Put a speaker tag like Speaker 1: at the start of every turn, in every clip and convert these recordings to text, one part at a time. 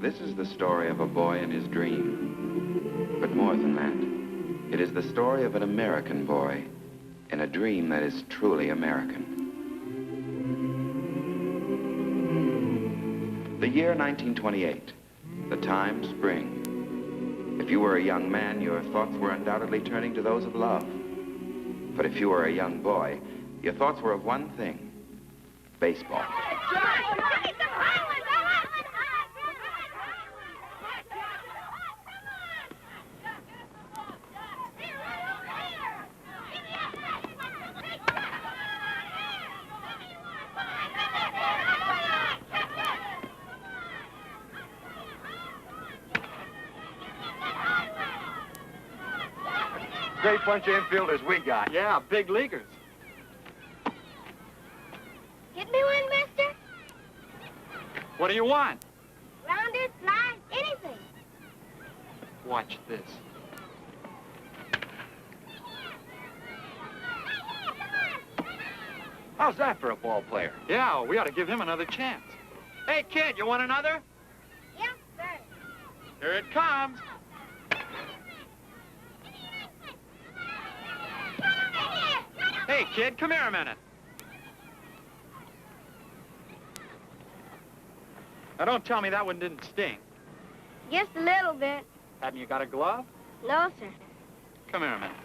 Speaker 1: This is the story of a boy and his dream. But more than that, it is the story of an American boy in a dream that is truly American. The year 1928, the time spring. If you were a young man, your thoughts were undoubtedly turning to those of love. But if you were a young boy, your thoughts were of one thing: baseball.
Speaker 2: Great bunch of infielders we got.
Speaker 3: Yeah, big leaguers.
Speaker 4: Get me one, mister.
Speaker 3: What do you want?
Speaker 4: Rounders, flies, anything.
Speaker 3: Watch this.
Speaker 2: How's that for a ball player?
Speaker 3: Yeah, we ought to give him another chance. Hey, kid, you want another?
Speaker 4: Yes, sir.
Speaker 3: Here it comes. Hey, kid, come here a minute. Now, don't tell me that one didn't sting.
Speaker 4: Just a little bit.
Speaker 3: Haven't you got a glove?
Speaker 4: No, sir.
Speaker 3: Come here a minute.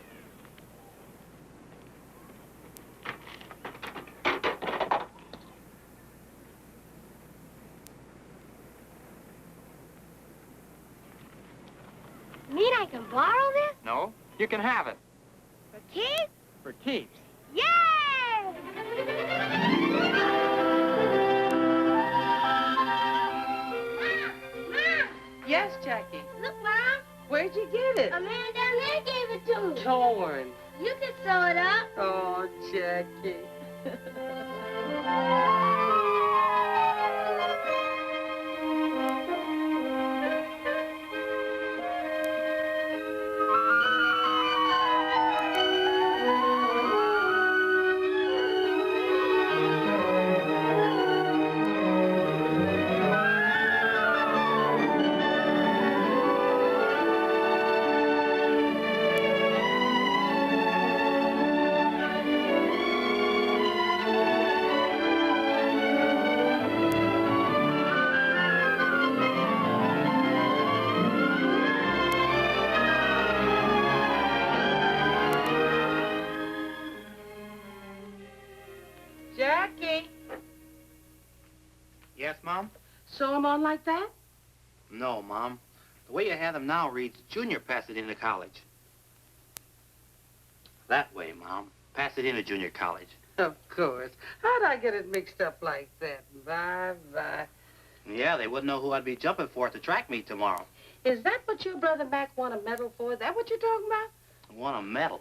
Speaker 4: You mean I can borrow this?
Speaker 3: No, you can have it.
Speaker 4: For keeps?
Speaker 3: For keeps.
Speaker 4: Yay! Mom!
Speaker 5: Yes, Jackie.
Speaker 4: Look, Mom.
Speaker 5: Where'd you get it?
Speaker 4: A man down there gave it to me.
Speaker 5: Torn.
Speaker 4: You can sew it up.
Speaker 5: Oh, Jackie. Jackie.
Speaker 6: Yes, Mom?
Speaker 5: Sew them on like that?
Speaker 6: No, Mom. The way you have them now reads Junior Pasadena College. That way, Mom. Pasadena Junior College.
Speaker 5: Of course. How'd I get it mixed up like that? Bye-bye.
Speaker 6: Yeah, they wouldn't know who I'd be jumping for at the track meet tomorrow.
Speaker 5: Is that what your brother Mac won a medal for? Is that what you're talking about?
Speaker 6: Won a medal.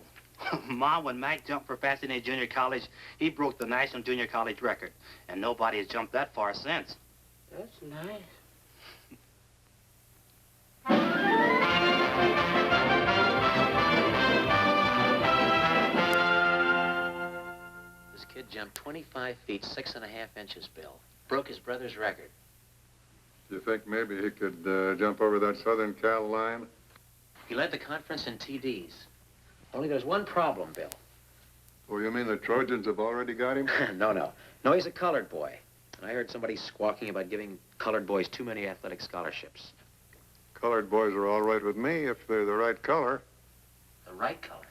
Speaker 6: Mom, when Mac jumped for Pasadena Junior College, he broke the National Junior College record. And nobody has jumped that far since.
Speaker 5: That's nice.
Speaker 7: This kid jumped 25 feet, 6.5 inches, Bill. Broke his brother's record.
Speaker 8: You think maybe he could jump over that Southern Cal line?
Speaker 7: He led the conference in TDs. Only there's one problem, Bill.
Speaker 8: Oh, you mean the Trojans have already got him?
Speaker 7: No, he's a colored boy. And I heard somebody squawking about giving colored boys too many athletic scholarships.
Speaker 8: Colored boys are all right with me if they're the right color.
Speaker 7: The right color?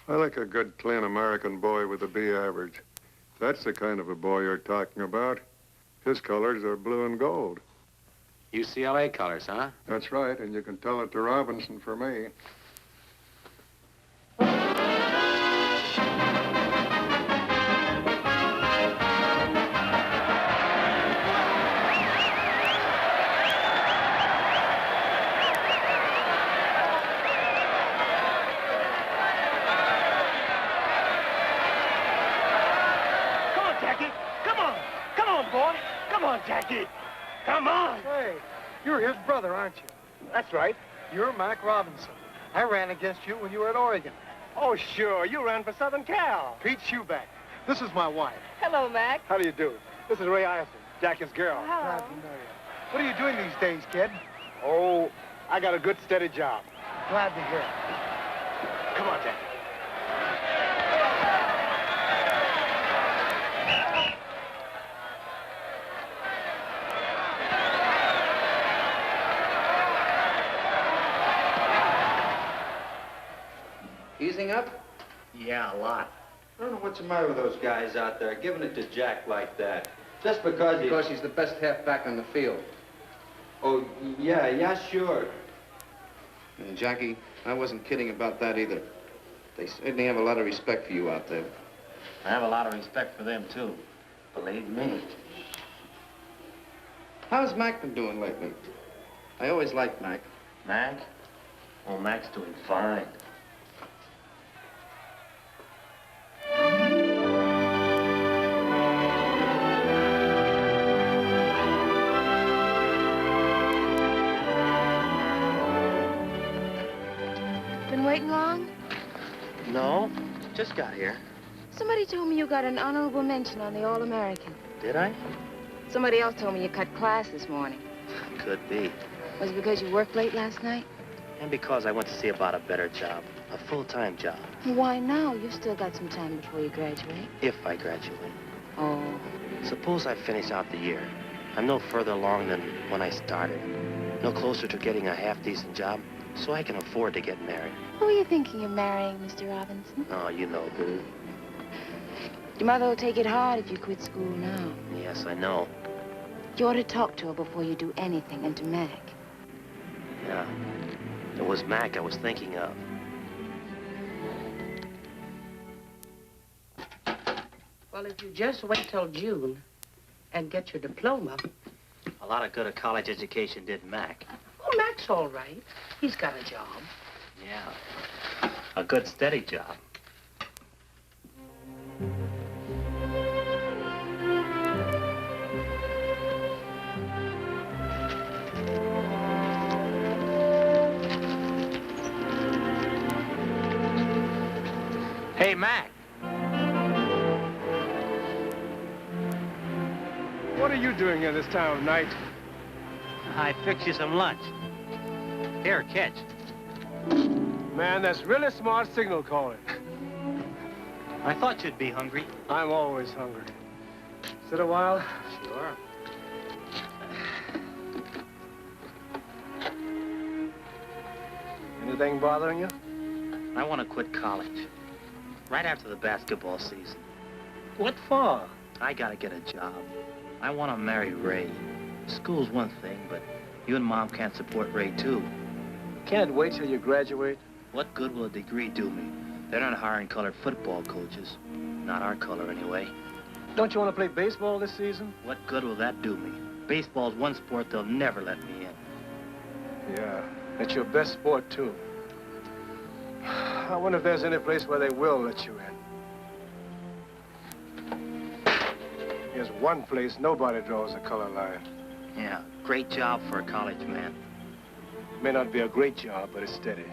Speaker 8: I like a good, clean American boy with a B average. That's the kind of a boy you're talking about. His colors are blue and gold.
Speaker 7: UCLA colors, huh?
Speaker 8: That's right, and you can tell it to Robinson for me.
Speaker 2: Jackie, come on! Hey, you're his brother, aren't you? That's right. You're Mac Robinson. I ran against you when you were at Oregon. Oh, sure. You ran for Southern Cal. Pete Shoeback. This is my wife.
Speaker 5: Hello, Mac.
Speaker 2: How do you do? This is Ray Iverson, Jackie's girl.
Speaker 5: Hello.
Speaker 2: Glad to know you. What are you doing these days, kid? Oh, I got a good, steady job. Glad to hear it. Come on, Jack.
Speaker 7: Easing up?
Speaker 6: Yeah, a lot.
Speaker 9: I don't know what's the matter with those guys out there, giving it to Jack like that. Just because he...
Speaker 7: Because he's the best halfback on the field.
Speaker 9: Oh, yeah, sure.
Speaker 7: Jackie, I wasn't kidding about that either. They certainly have a lot of respect for you out there.
Speaker 6: I have a lot of respect for them, too. Believe me.
Speaker 7: How's Mac been doing lately? I always liked Mac.
Speaker 6: Mac? Oh, Mac's doing fine.
Speaker 10: Been waiting long?
Speaker 6: No, just got here.
Speaker 10: Somebody told me you got an honorable mention on the All-American.
Speaker 6: Did I?
Speaker 10: Somebody else told me you cut class this morning.
Speaker 6: Could be.
Speaker 10: Was it because you worked late last night?
Speaker 6: And because I went to see about a better job. A full-time job.
Speaker 10: Why now? You've still got some time before you graduate.
Speaker 6: If I graduate.
Speaker 10: Oh.
Speaker 6: Suppose I finish out the year. I'm no further along than when I started. No closer to getting a half-decent job, so I can afford to get married.
Speaker 10: Who are you thinking of marrying, Mr. Robinson?
Speaker 6: Oh, you know who.
Speaker 10: Your mother will take it hard if you quit school now.
Speaker 6: Yes, I know.
Speaker 10: You ought to talk to her before you do anything, and to Mac.
Speaker 6: Yeah. It was Mac I was thinking of.
Speaker 5: Well, if you just wait till June and get your diploma.
Speaker 6: A lot of good a college education did Mac.
Speaker 5: Oh, Mac's all right. He's got a job.
Speaker 6: Yeah. A good, steady job. Hey, Mac.
Speaker 2: What are you doing here this time of night?
Speaker 6: I fixed you some lunch. Here, catch.
Speaker 2: Man, that's really smart signal calling.
Speaker 6: I thought you'd be hungry.
Speaker 2: I'm always hungry. Sit a while.
Speaker 6: Sure.
Speaker 2: Anything bothering you?
Speaker 6: I want to quit college. Right after the basketball season.
Speaker 2: What for?
Speaker 6: I gotta get a job. I want to marry Ray. School's one thing, but you and Mom can't support Ray, too.
Speaker 2: Can't wait till you graduate.
Speaker 6: What good will a degree do me? They're not hiring colored football coaches. Not our color, anyway.
Speaker 2: Don't you want to play baseball this season?
Speaker 6: What good will that do me? Baseball's one sport they'll never let me in.
Speaker 2: Yeah, it's your best sport, too. I wonder if there's any place where they will let you in. There's one place nobody draws a color line.
Speaker 6: Yeah, great job for a college man.
Speaker 2: May not be a great job, but it's steady.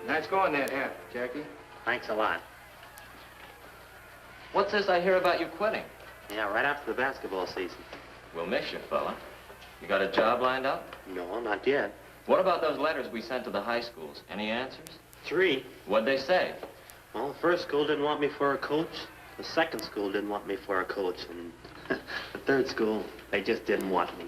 Speaker 7: Nice going there, yeah, Jackie.
Speaker 6: Thanks a lot.
Speaker 7: What's this I hear about you quitting?
Speaker 6: Yeah, right after the basketball season.
Speaker 11: We'll miss you, fella. You got a job lined up?
Speaker 6: No, not yet.
Speaker 11: What about those letters we sent to the high schools? Any answers?
Speaker 6: 3.
Speaker 11: What'd they say?
Speaker 6: Well, the first school didn't want me for a coach. The second school didn't want me for a coach. And the third school, they just didn't want me.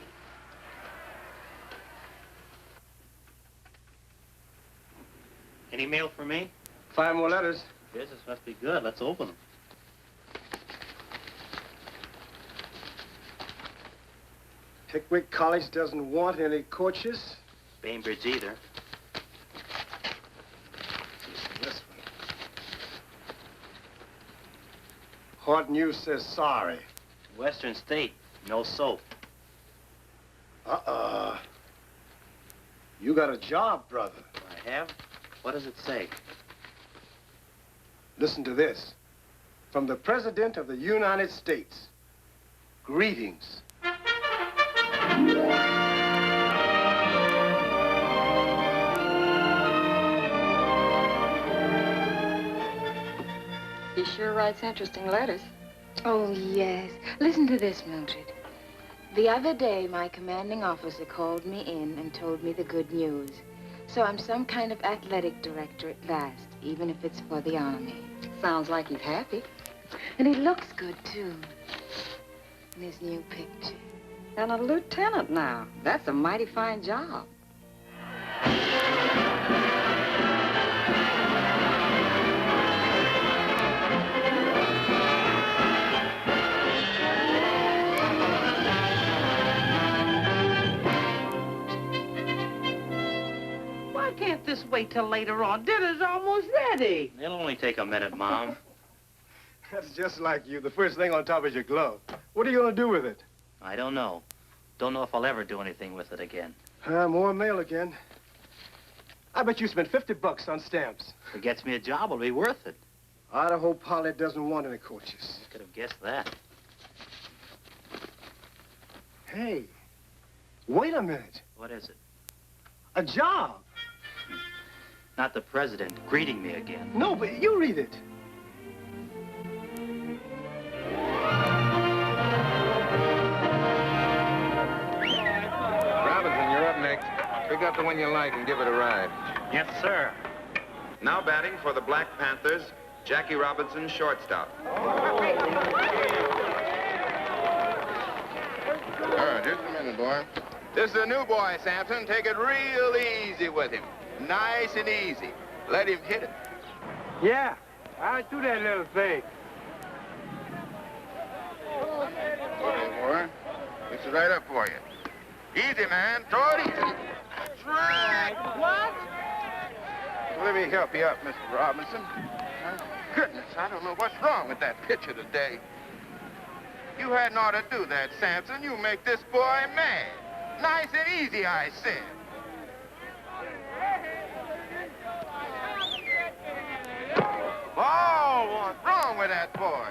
Speaker 6: Any mail for me?
Speaker 2: 5 more letters.
Speaker 6: Business must be good. Let's open them.
Speaker 2: Pickwick College doesn't want any coaches.
Speaker 6: Bainbridge either.
Speaker 2: This one. Hard News says sorry.
Speaker 6: Western State, no soap.
Speaker 2: You got a job, brother.
Speaker 6: I have? What does it say?
Speaker 2: Listen to this. From the President of the United States. Greetings.
Speaker 10: He sure writes interesting letters. Oh, yes. Listen to this, Mildred. The other day, my commanding officer called me in and told me the good news. So I'm some kind of athletic director at last, even if it's for the Army. Sounds like he's happy. And he looks good, too. In his new picture. And a lieutenant now. That's a mighty fine job.
Speaker 5: Why can't this wait till later on? Dinner's almost ready.
Speaker 6: It'll only take a minute, Mom.
Speaker 2: That's just like you. The first thing on top is your glove. What are you going to do with it?
Speaker 6: I don't know. Don't know if I'll ever do anything with it again.
Speaker 2: More mail again. I bet you spent $50 on stamps.
Speaker 6: If it gets me a job, it'll be worth it.
Speaker 2: I hope Polly doesn't want any coaches.
Speaker 6: Could have guessed that.
Speaker 2: Hey, wait a minute.
Speaker 6: What is it?
Speaker 2: A job.
Speaker 6: Not the president greeting me again.
Speaker 2: No, but you read it.
Speaker 1: Robinson, you're up next. Pick up the one you like and give it a ride.
Speaker 6: Yes, sir.
Speaker 1: Now batting for the Black Panthers, Jackie Robinson, shortstop.
Speaker 7: Just a minute, boy. This is a new boy, Sampson. Take it real easy with him. Nice and easy. Let him hit it.
Speaker 2: Yeah, I do that little thing.
Speaker 7: Okay, boy. This is right up for you. Easy, man. Throw it easy. Strike.
Speaker 2: What?
Speaker 7: Let me help you up, Mr. Robinson. Goodness, I don't know what's wrong with that pitcher today. You hadn't ought to do that, Sampson. You make this boy mad. Nice and easy, I said. Oh, what's wrong with that boy?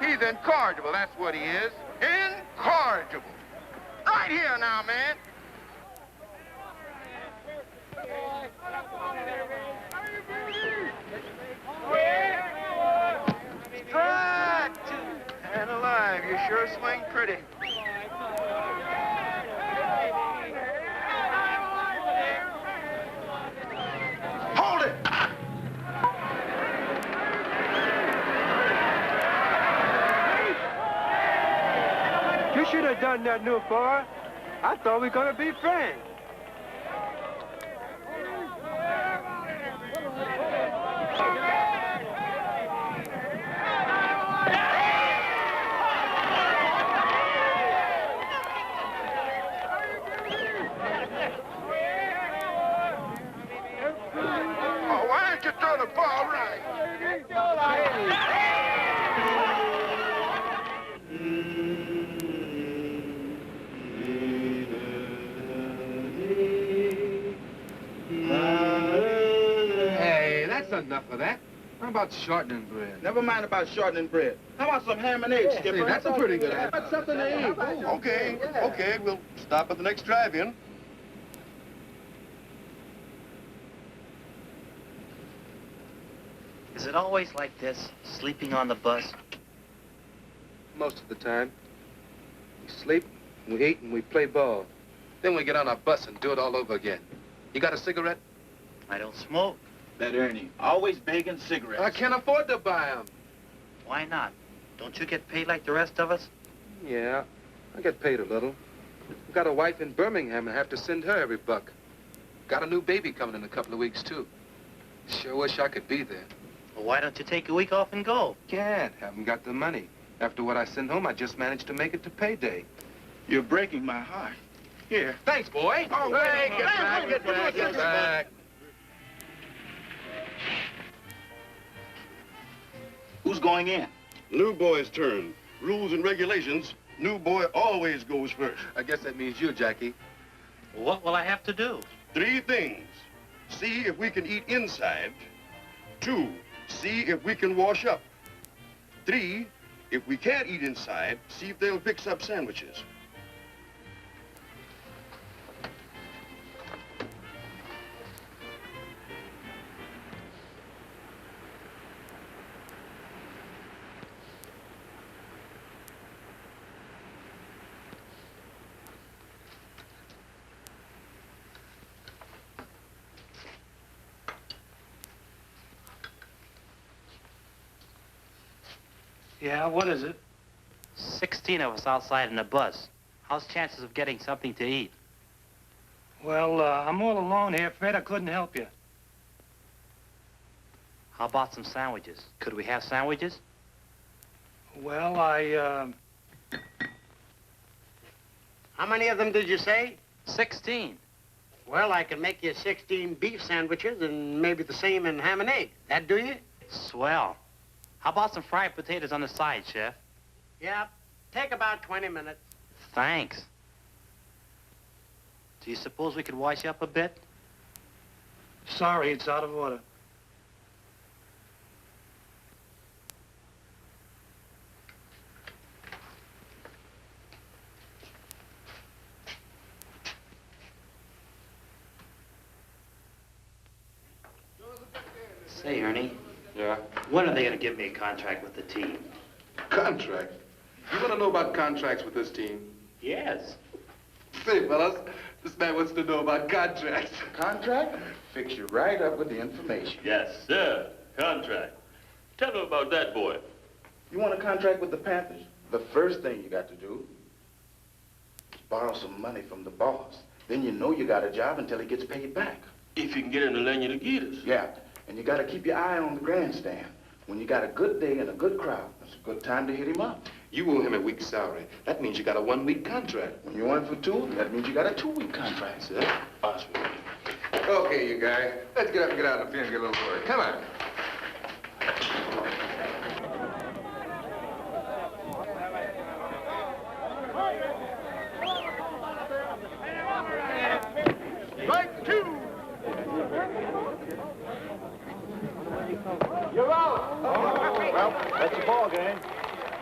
Speaker 7: He's incorrigible, that's what he is. Incorrigible. Right here now, man. Strike! And alive, you sure swing pretty. Hold it!
Speaker 2: You should have done that, new boy. I thought we were going to be friends.
Speaker 7: Oh, why don't you throw the ball right?
Speaker 12: Hey, that's enough of that. How about shortening bread?
Speaker 13: Never mind about shortening bread. How about some ham and eggs, Skipper?
Speaker 12: See, that's a pretty good idea.
Speaker 13: That's something to eat.
Speaker 2: Okay, okay, we'll stop at the next drive-in.
Speaker 6: Is it always like this, sleeping on the bus?
Speaker 12: Most of the time. We sleep, we eat, and we play ball. Then we get on our bus and do it all over again. You got a cigarette?
Speaker 6: I don't smoke.
Speaker 13: That Ernie, always begging cigarettes.
Speaker 12: I can't afford to buy them.
Speaker 6: Why not? Don't you get paid like the rest of us?
Speaker 12: Yeah, I get paid a little. I've got a wife in Birmingham and have to send her every buck. Got a new baby coming in a couple of weeks, too. Sure wish I could be there.
Speaker 6: Well, why don't you take a week off and go?
Speaker 12: Can't. Haven't got the money. After what I send home, I just managed to make it to payday.
Speaker 13: You're breaking my heart. Here.
Speaker 12: Thanks, boy.
Speaker 13: Oh, wait, get back,
Speaker 12: get back.
Speaker 13: Who's going in?
Speaker 2: New boy's turn. Rules and regulations, new boy always goes first.
Speaker 12: I guess that means you, Jackie.
Speaker 6: What will I have to do?
Speaker 2: 3 things. See if we can eat inside. 2,
Speaker 14: see if we can wash up. 3, if we can't eat inside, see if they'll fix up sandwiches.
Speaker 2: Yeah, what is it?
Speaker 6: 16 of us outside in a bus. How's chances of getting something to eat?
Speaker 2: Well, I'm all alone here. Afraid I couldn't help you.
Speaker 6: How about some sandwiches? Could we have sandwiches?
Speaker 2: Well,
Speaker 15: How many of them did you say?
Speaker 6: 16.
Speaker 15: Well, I can make you 16 beef sandwiches and maybe the same in ham and egg. That do you?
Speaker 6: Swell. How about some fried potatoes on the side, Chef?
Speaker 15: Yeah, take about 20 minutes.
Speaker 6: Thanks. Do you suppose we could wash up a bit?
Speaker 2: sorry, it's out of order.
Speaker 6: Say, Ernie.
Speaker 12: Yeah?
Speaker 6: When are they going to give me a contract with the team?
Speaker 12: Contract? You want to know about contracts with this team?
Speaker 6: Yes.
Speaker 12: Say, fellas, this man wants to know about contracts.
Speaker 7: Contract? Fix you right up with the information.
Speaker 16: Yes, sir. Contract. Tell me about that, boy.
Speaker 7: You want a contract with the Panthers? The first thing you got to do is borrow some money from the boss. Then you know you got a job until he gets paid back.
Speaker 16: If you can get him to lend you the Gators.
Speaker 7: Yeah, and you got to keep your eye on the grandstand. When you got a good day and a good crowd, it's a good time to hit him up.
Speaker 12: You owe him a week's salary. That means you got a 1-week contract.
Speaker 7: When you're 1 for 2, that means you got a 2-week contract.
Speaker 12: Sir? Okay, you guys. Let's get up and get out of the field and get a little work. Come on.
Speaker 2: Strike 2! You're out!
Speaker 3: Well, that's the ball game.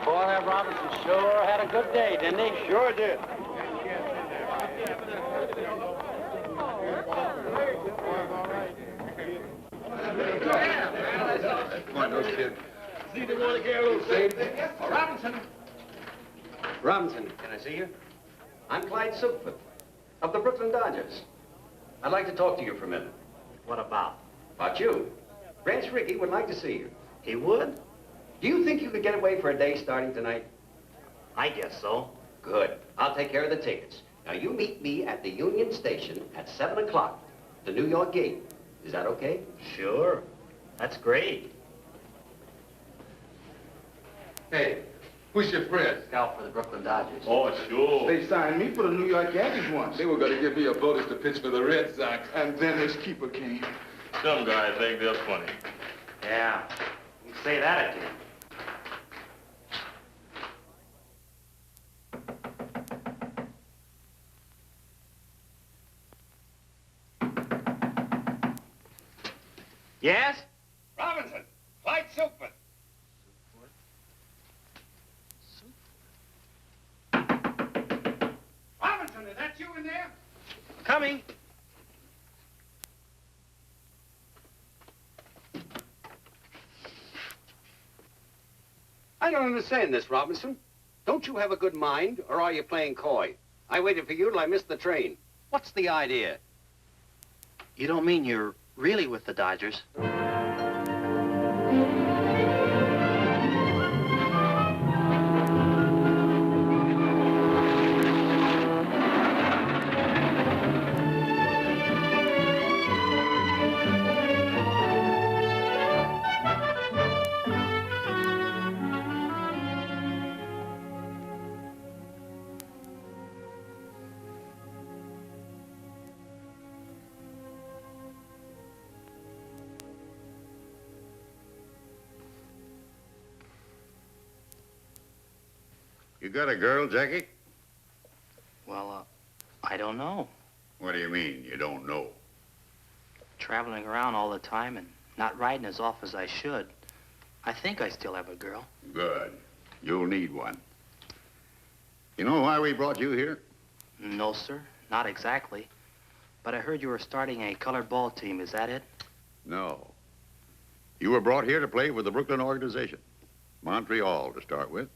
Speaker 3: Boy, that Robinson sure had a good day, didn't he? Sure did.
Speaker 12: Come on, those kids.
Speaker 3: See the one again,
Speaker 15: Robinson. Robinson, can I see you? I'm Clyde Silverfoot of the Brooklyn Dodgers. I'd like to talk to you for a minute.
Speaker 6: What about?
Speaker 15: About you. Ranch Rickey would like to see you.
Speaker 6: He would?
Speaker 15: Do you think you could get away for a day starting tonight?
Speaker 6: I guess so.
Speaker 15: Good. I'll take care of the tickets. Now, you meet me at the Union Station at 7 o'clock, the New York gate. Is that okay?
Speaker 6: Sure. That's great.
Speaker 12: Hey, who's your friend?
Speaker 6: Scout for the Brooklyn Dodgers.
Speaker 16: Oh, sure.
Speaker 7: They signed me for the New York Yankees once.
Speaker 12: They were going to give me a bonus to pitch for the Red Sox.
Speaker 7: And then this keeper came.
Speaker 16: Some guys think they're funny.
Speaker 6: Yeah. You can say that again. Yes?
Speaker 2: Robinson, Clyde Silverfoot. Robinson, is that you in there?
Speaker 6: Coming.
Speaker 15: I don't understand this, Robinson. Don't you have a good mind, or are you playing coy? I waited for you till I missed the train. What's the idea?
Speaker 6: You don't mean you're really with the Dodgers?
Speaker 17: You got a girl, Jackie?
Speaker 6: Well, I don't know.
Speaker 17: What do you mean, you don't know?
Speaker 6: Traveling around all the time and not riding as often as I should. I think I still have a girl.
Speaker 17: Good. You'll need one. You know why we brought you here?
Speaker 6: No, sir. Not exactly. But I heard you were starting a colored ball team. Is that it?
Speaker 17: No. You were brought here to play with the Brooklyn organization. Montreal, to start with.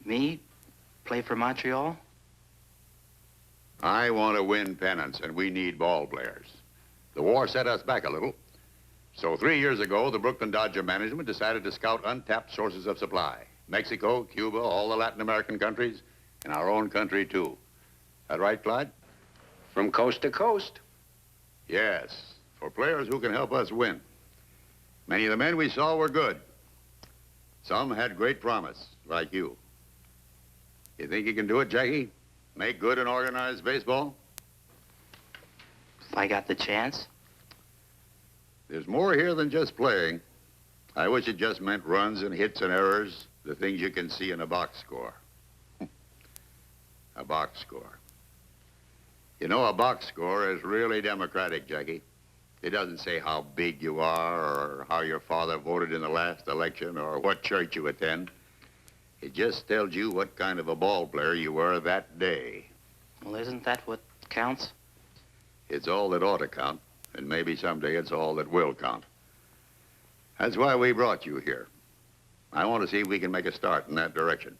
Speaker 6: Me? Play for Montreal?
Speaker 17: I want to win pennants, and we need ball players. The war set us back a little. So 3 years ago, the Brooklyn Dodger management decided to scout untapped sources of supply. Mexico, Cuba, all the Latin American countries, and our own country, too. That right, Clyde?
Speaker 15: From coast to coast.
Speaker 17: Yes, for players who can help us win. Many of the men we saw were good. Some had great promise, like you. You think you can do it, Jackie? Make good and organized baseball?
Speaker 6: If I got the chance?
Speaker 17: There's more here than just playing. I wish it just meant runs and hits and errors, the things you can see in a box score. A box score. You know, a box score is really democratic, Jackie. It doesn't say how big you are or how your father voted in the last election or what church you attend. It just tells you what kind of a ball player you were that day.
Speaker 6: Well, isn't that what counts?
Speaker 17: It's all that ought to count, and maybe someday it's all that will count. That's why we brought you here. I want to see if we can make a start in that direction.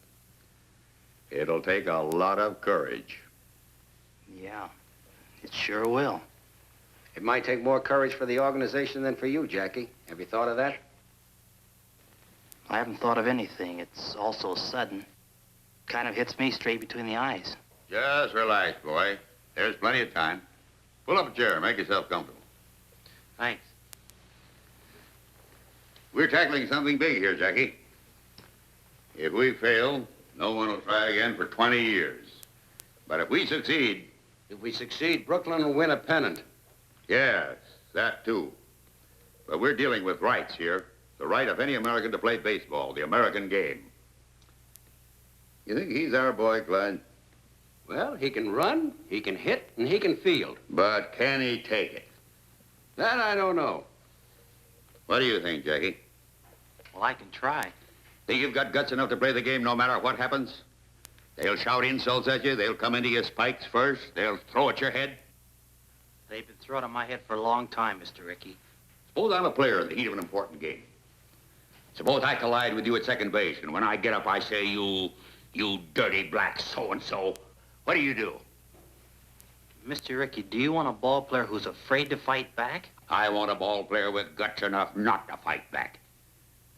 Speaker 17: It'll take a lot of courage.
Speaker 6: Yeah, it sure will.
Speaker 15: It might take more courage for the organization than for you, Jackie. Have you thought of that?
Speaker 6: I haven't thought of anything. It's all so sudden. Kind of hits me straight between the eyes.
Speaker 17: Just relax, boy. There's plenty of time. Pull up a chair. Make yourself comfortable.
Speaker 6: Thanks.
Speaker 17: We're tackling something big here, Jackie. If we fail, no one will try again for 20 years. But if we succeed...
Speaker 15: If we succeed, Brooklyn will win a pennant.
Speaker 17: Yes, that too. But we're dealing with rights here. The right of any American to play baseball, the American game. You think he's our boy, Clyde?
Speaker 15: Well, he can run, he can hit, and he can field.
Speaker 17: But can he take it?
Speaker 15: That I don't know.
Speaker 17: What do you think, Jackie?
Speaker 6: Well, I can try.
Speaker 17: Think you've got guts enough to play the game no matter what happens? They'll shout insults at you. They'll come into your spikes first. They'll throw at your head.
Speaker 6: They've been throwing at my head for a long time, Mr. Rickey.
Speaker 17: Suppose I'm a player in the heat of an important game. Suppose I collide with you at second base, and when I get up, I say, you dirty black so-and-so. What do you do?
Speaker 6: Mr. Rickey, do you want a ball player who's afraid to fight back?
Speaker 17: I want a ball player with guts enough not to fight back.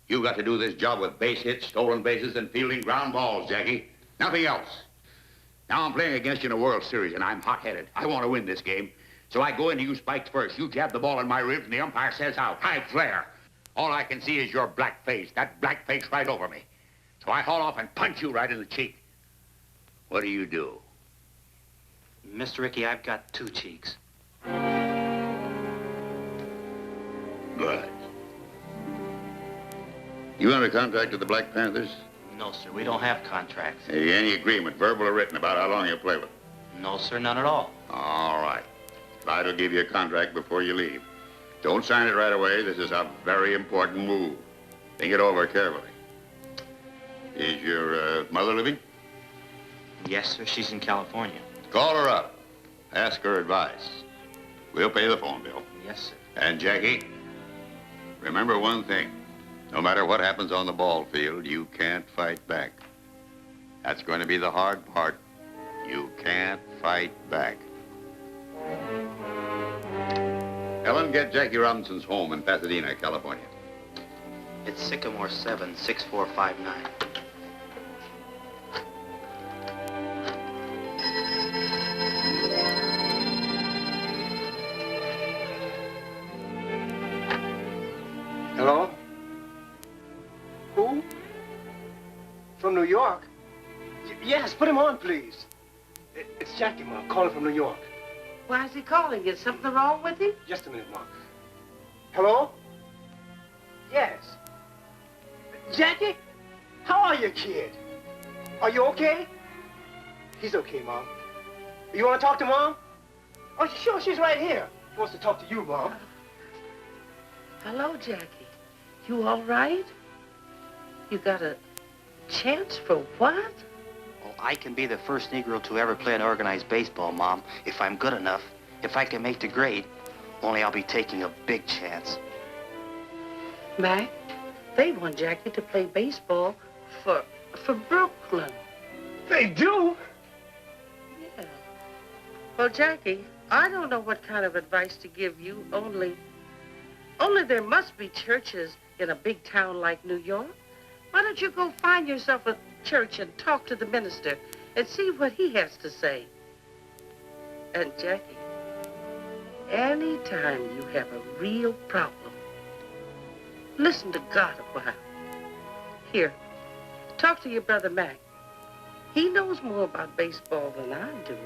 Speaker 17: You got to do this job with base hits, stolen bases, and fielding ground balls, Jackie. Nothing else. Now I'm playing against you in a World Series, and I'm hot-headed. I want to win this game. So I go into you spikes first. You jab the ball in my ribs, and the umpire says out. I flare. All I can see is your black face, that black face right over me. So I haul off and punch you right in the cheek. What do you do?
Speaker 6: Mr. Rickey, I've got two cheeks.
Speaker 17: Good. You under contract to the Black Panthers?
Speaker 6: No, sir, we don't have contracts.
Speaker 17: Any agreement, verbal or written, about how long you'll play with?
Speaker 6: No, sir, none at all.
Speaker 17: All right. Clyde will give you a contract before you leave. Don't sign it right away. This is a very important move. Think it over carefully. Is your mother living?
Speaker 6: Yes, sir, she's in California.
Speaker 17: Call her up. Ask her advice. We'll pay the phone bill.
Speaker 6: Yes, sir.
Speaker 17: And, Jackie, remember one thing. No matter what happens on the ball field, you can't fight back. That's going to be the hard part. You can't fight back. Ellen, get Jackie Robinson's home in Pasadena, California.
Speaker 6: It's Sycamore 7, 6459.
Speaker 2: Hello? Who? From New York? Yes, put him on, please. It's Jackie, Mom, calling from New York.
Speaker 5: Why is he calling? Is something wrong with him?
Speaker 2: Just a minute, Mom. Hello? Yes. Jackie? How are you, kid? Are you okay? He's okay, Mom. You want to talk to Mom? Oh, sure, she's right here. Wants to talk to you, Mom.
Speaker 5: Hello, Jackie. You all right? You got a chance for what?
Speaker 6: Well, I can be the first Negro to ever play an organized baseball, Mom, if I'm good enough. If I can make the grade. Only I'll be taking a big chance.
Speaker 5: Mac, they want Jackie to play baseball for Brooklyn.
Speaker 2: They do?
Speaker 5: Yeah. Well, Jackie, I don't know what kind of advice to give you, only there must be churches in a big town like New York. Why don't you go find yourself a church and talk to the minister and see what he has to say? And Jackie, anytime you have a real problem, listen to God a while. Here, talk to your brother Mac. He knows more about baseball than I do.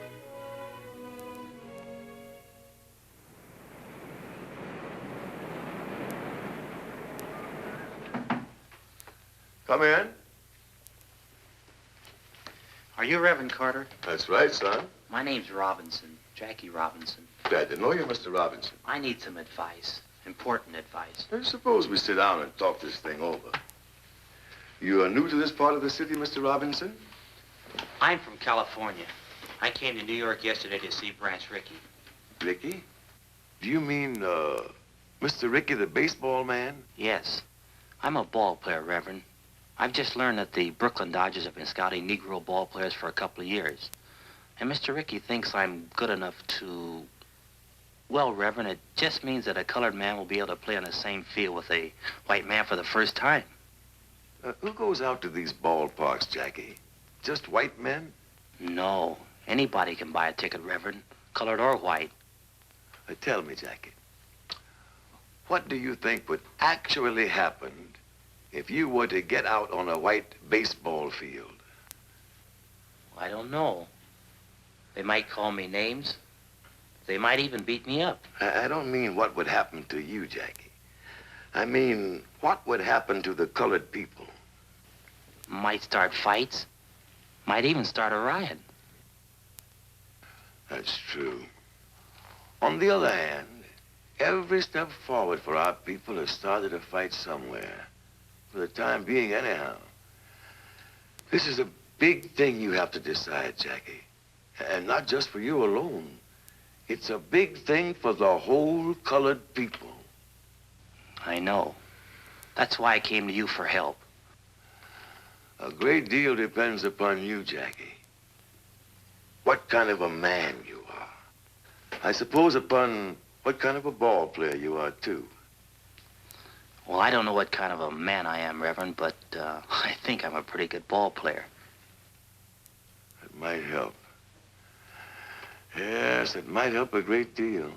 Speaker 14: Come in.
Speaker 6: Are you Reverend Carter?
Speaker 14: That's right, son.
Speaker 6: My name's Robinson, Jackie Robinson.
Speaker 14: Glad to know you, Mr. Robinson.
Speaker 6: I need some advice, important advice.
Speaker 14: I suppose we sit down and talk this thing over. You are new to this part of the city, Mr. Robinson?
Speaker 6: I'm from California. I came to New York yesterday to see Branch Rickey.
Speaker 14: Rickey? Do you mean, Mr. Rickey, the baseball man?
Speaker 6: Yes. I'm a ball player, Reverend. I've just learned that the Brooklyn Dodgers have been scouting Negro ball players for a couple of years. And Mr. Rickey thinks I'm good enough to... Well, Reverend, it just means that a colored man will be able to play on the same field with a white man for the first time.
Speaker 14: Who goes out to these ballparks, Jackie? Just white men?
Speaker 6: No. Anybody can buy a ticket, Reverend, colored or white.
Speaker 14: Tell me, Jackie, what do you think would actually happen if you were to get out on a white baseball field?
Speaker 6: I don't know. They might call me names. They might even beat me up.
Speaker 14: I don't mean what would happen to you, Jackie. I mean, what would happen to the colored people?
Speaker 6: Might start fights. Might even start a riot.
Speaker 14: That's true. On the other hand, every step forward for our people has started a fight somewhere. For the time being, anyhow. This is a big thing you have to decide, Jackie. And not just for you alone. It's a big thing for the whole colored people.
Speaker 6: I know. That's why I came to you for help.
Speaker 14: A great deal depends upon you, Jackie. What kind of a man you are. I suppose upon what kind of a ball player you are, too.
Speaker 6: Well, I don't know what kind of a man I am, Reverend, but I think I'm a pretty good ball player.
Speaker 14: It might help. Yes, it might help a great deal.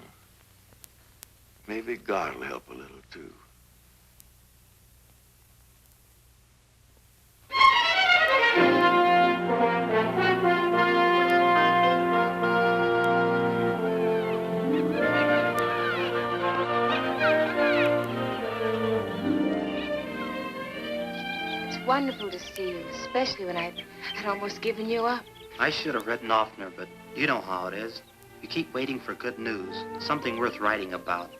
Speaker 14: Maybe God will help a little, too.
Speaker 10: It's wonderful to see you, especially when I'd almost given you up.
Speaker 6: I should have written oftener, but you know how it is. You keep waiting for good news, something worth writing about.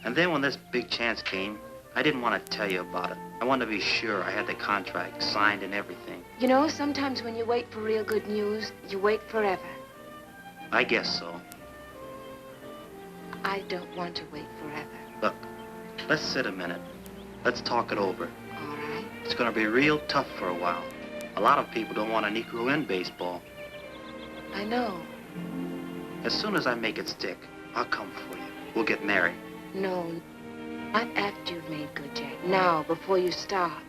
Speaker 6: And then when this big chance came, I didn't want to tell you about it. I wanted to be sure I had the contract signed and everything.
Speaker 10: You know, sometimes when you wait for real good news, you wait forever.
Speaker 6: I guess so.
Speaker 10: I don't want to wait forever.
Speaker 6: Look, let's sit a minute. Let's talk it over.
Speaker 10: All right.
Speaker 6: It's going to be real tough for a while. A lot of people don't want a Negro in baseball.
Speaker 10: I know.
Speaker 6: As soon as I make it stick, I'll come for you. We'll get married.
Speaker 10: No, not after you've made good, Jack. Now, before you start.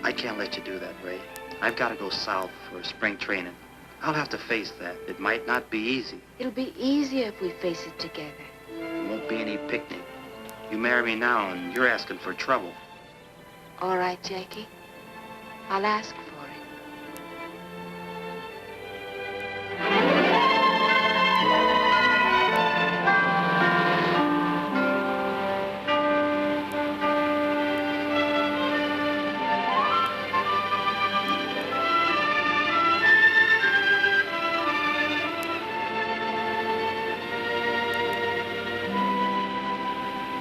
Speaker 6: I can't let you do that, Ray. I've got to go south for spring training. I'll have to face that. It might not be easy.
Speaker 10: It'll be easier if we face it together.
Speaker 6: There won't be any picnic. You marry me now and you're asking for trouble.
Speaker 10: All right, Jackie. I'll ask for it.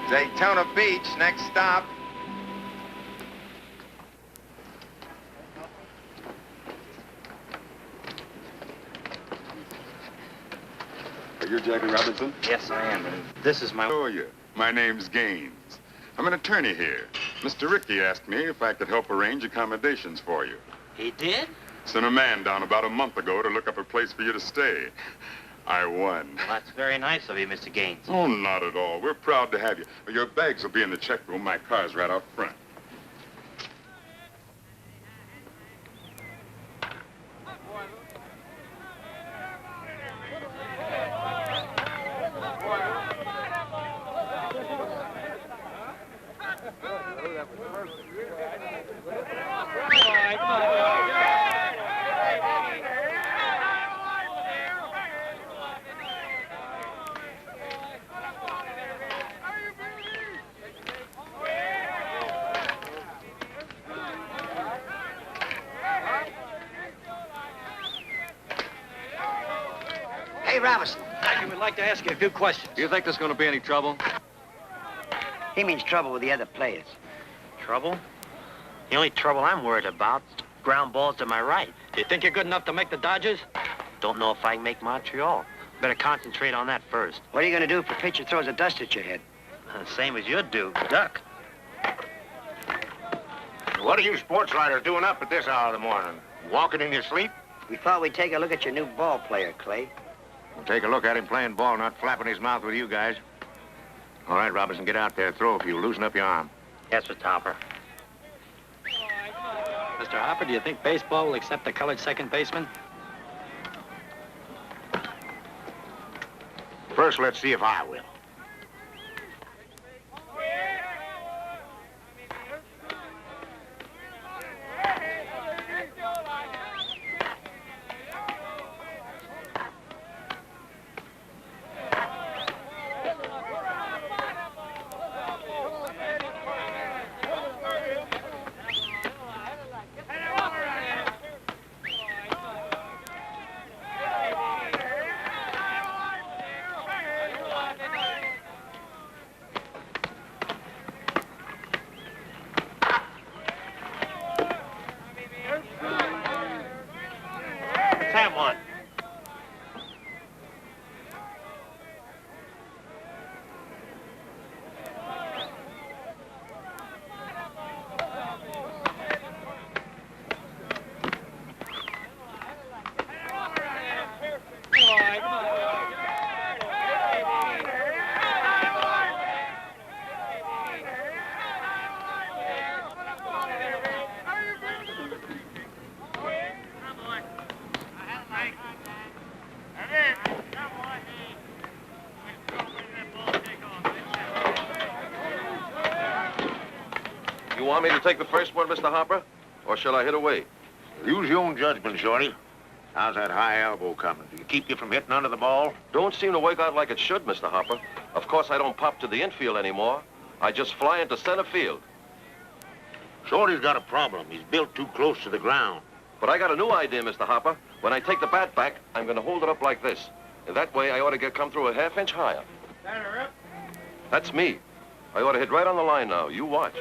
Speaker 7: Daytona Beach, next stop.
Speaker 18: You're Jackie Robinson?
Speaker 6: Yes, I am, and this is my...
Speaker 18: How are you? My name's Gaines. I'm an attorney here. Mr. Rickey asked me if I could help arrange accommodations for you.
Speaker 6: He did?
Speaker 18: Sent a man down about a month ago to look up a place for you to stay. I won.
Speaker 6: Well, that's very nice of you, Mr. Gaines.
Speaker 18: Oh, not at all. We're proud to have you. Your bags will be in the check room. My car's right out front.
Speaker 19: Hey, Robinson.
Speaker 15: I would like to ask you a few questions.
Speaker 19: Do you think there's going to be any trouble?
Speaker 15: He means trouble with the other players.
Speaker 6: Trouble? The only trouble I'm worried about is ground balls to my right.
Speaker 15: Do you think you're good enough to make the Dodgers?
Speaker 6: Don't know if I can make Montreal. Better concentrate on that first.
Speaker 15: What are you going to do if a pitcher throws a dust at your head?
Speaker 6: Same as you'd do. Duck.
Speaker 17: What are you sports writers doing up at this hour of the morning? Walking in your sleep?
Speaker 15: We thought we'd take a look at your new ball player, Clay.
Speaker 17: We'll take a look at him playing ball, not flapping his mouth with you guys. All right, Robinson, get out there. Throw a few. Loosen up your arm.
Speaker 6: Yes, Mr. Hopper.
Speaker 15: Mr. Hopper, do you think baseball will accept a colored second baseman?
Speaker 17: First, let's see if I will.
Speaker 6: Have one.
Speaker 20: You want me to take the first one, Mr. Hopper? Or shall I hit away?
Speaker 17: Use your own judgment, Shorty. How's that high elbow coming? Do you keep you from hitting under the ball?
Speaker 20: Don't seem to work out like it should, Mr. Hopper. Of course, I don't pop to the infield anymore. I just fly into center field.
Speaker 17: Shorty's got a problem. He's built too close to the ground.
Speaker 20: But I got a new idea, Mr. Hopper. When I take the bat back, I'm going to hold it up like this. And that way, I ought to come through a half-inch higher. That's me. I ought to hit right on the line now. You watch.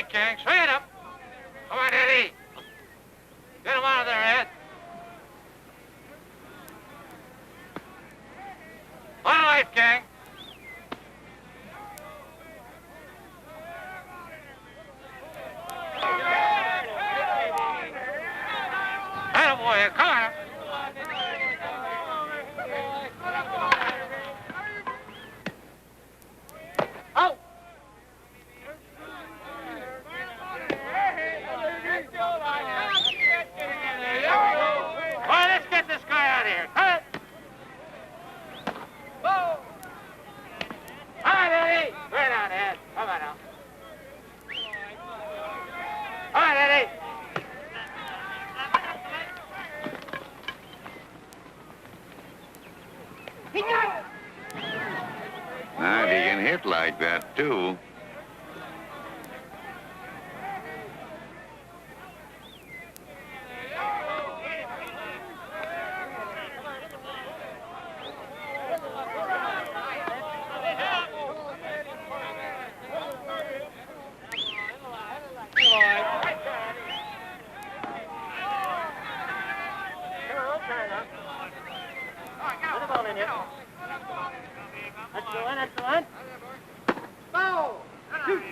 Speaker 7: King. Straight up. Come on, Eddie. Get him out of there, Ed. On life, King. Attaboy, come on. Out. Let's get this guy out of here. Cut it.
Speaker 17: Now, if he can hit like that, too.
Speaker 2: Excellent. Go! Shoot!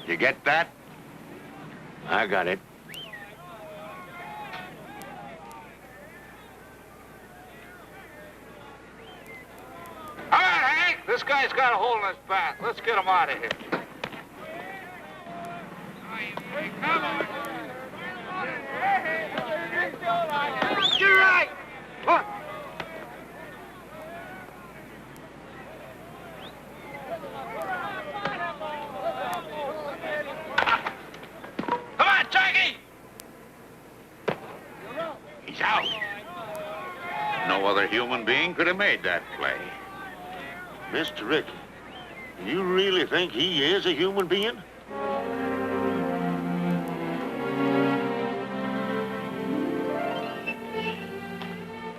Speaker 17: You get that?
Speaker 14: I got it.
Speaker 7: All right, Hank. This guy's got a hole in his bat. Let's get him out of here. You're right. Look. Come on, Jackie.
Speaker 17: He's out. No other human being could have made that play.
Speaker 14: Mr. Rickey, you really think he is a human being?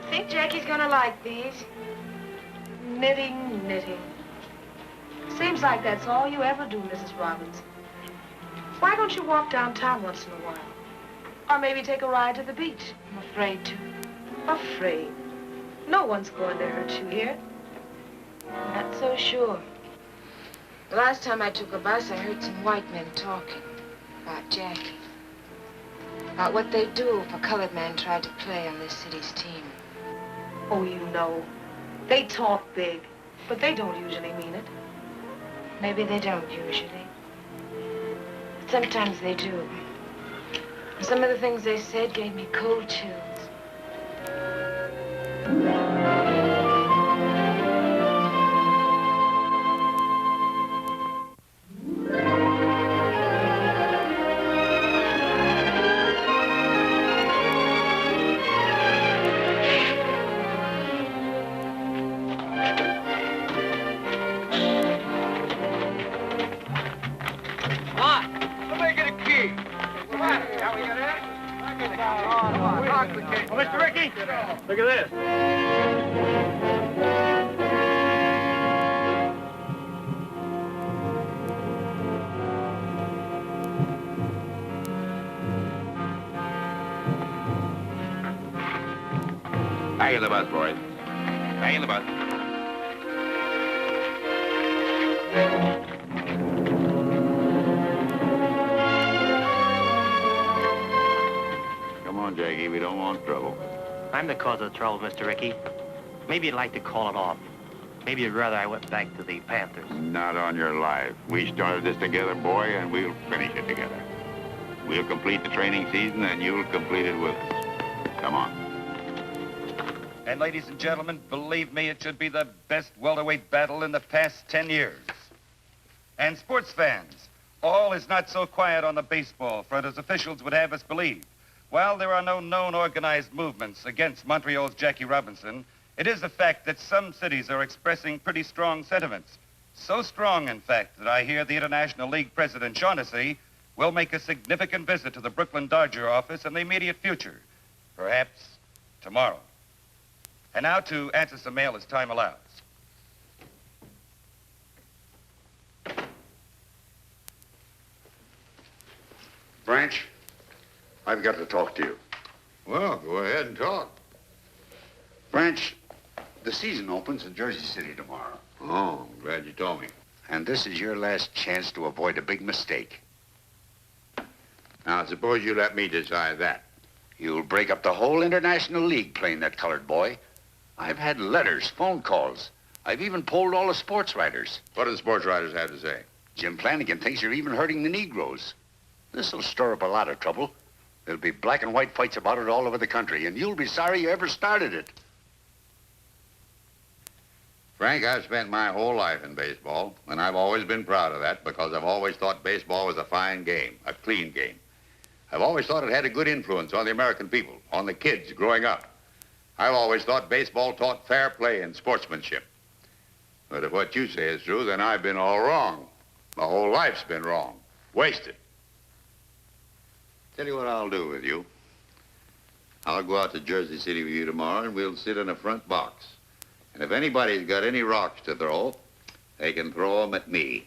Speaker 10: Think Jackie's gonna like these?
Speaker 5: Knitting, knitting. Seems like that's all you ever do, Mrs. Robbins. Why don't you walk downtown once in a while? Or maybe take a ride to the beach?
Speaker 10: I'm afraid to.
Speaker 5: Afraid? No one's going to hurt you here.
Speaker 10: Not so sure. The last time I took a bus, I heard some white men talking about Jackie. About what they'd do if a colored man tried to play on this city's team.
Speaker 5: Oh, you know. They talk big, but they don't usually mean it.
Speaker 10: Maybe they don't usually. But sometimes they do. And some of the things they said gave me cold chills.
Speaker 2: Well, Mr. Rickey, look at this.
Speaker 17: Back in the bus, boys. Back in the bus. Come on, Jackie. We don't want trouble.
Speaker 6: I'm the cause of the trouble, Mr. Rickey. Maybe you'd like to call it off. Maybe you'd rather I went back to the Panthers.
Speaker 17: Not on your life. We started this together, boy, and we'll finish it together. We'll complete the training season, and you'll complete it with us. Come on.
Speaker 19: And ladies and gentlemen, believe me, it should be the best welterweight battle in the past 10 years. And sports fans, all is not so quiet on the baseball front as officials would have us believe. While there are no known organized movements against Montreal's Jackie Robinson, it is a fact that some cities are expressing pretty strong sentiments. So strong, in fact, that I hear the International League President Shaughnessy will make a significant visit to the Brooklyn Dodger office in the immediate future. Perhaps tomorrow. And now to answer some mail as time allows.
Speaker 17: Branch, I've got to talk to you.
Speaker 14: Well, go ahead and talk.
Speaker 17: Branch, the season opens in Jersey City tomorrow.
Speaker 14: Oh, I'm glad you told me.
Speaker 17: And this is your last chance to avoid a big mistake. Now, suppose you let me decide that. You'll break up the whole International League playing that colored boy. I've had letters, phone calls. I've even polled all the sports writers.
Speaker 14: What do the sports writers have to say?
Speaker 17: Jim Flanagan thinks you're even hurting the Negroes. This'll stir up a lot of trouble. There'll be black and white fights about it all over the country, and you'll be sorry you ever started it. Frank, I've spent my whole life in baseball, and I've always been proud of that because I've always thought baseball was a fine game, a clean game. I've always thought it had a good influence on the American people, on the kids growing up. I've always thought baseball taught fair play and sportsmanship. But if what you say is true, then I've been all wrong. My whole life's been wrong. Wasted. Tell you what I'll do with you. I'll go out to Jersey City with you tomorrow, and we'll sit in a front box. And if anybody's got any rocks to throw, they can throw them at me.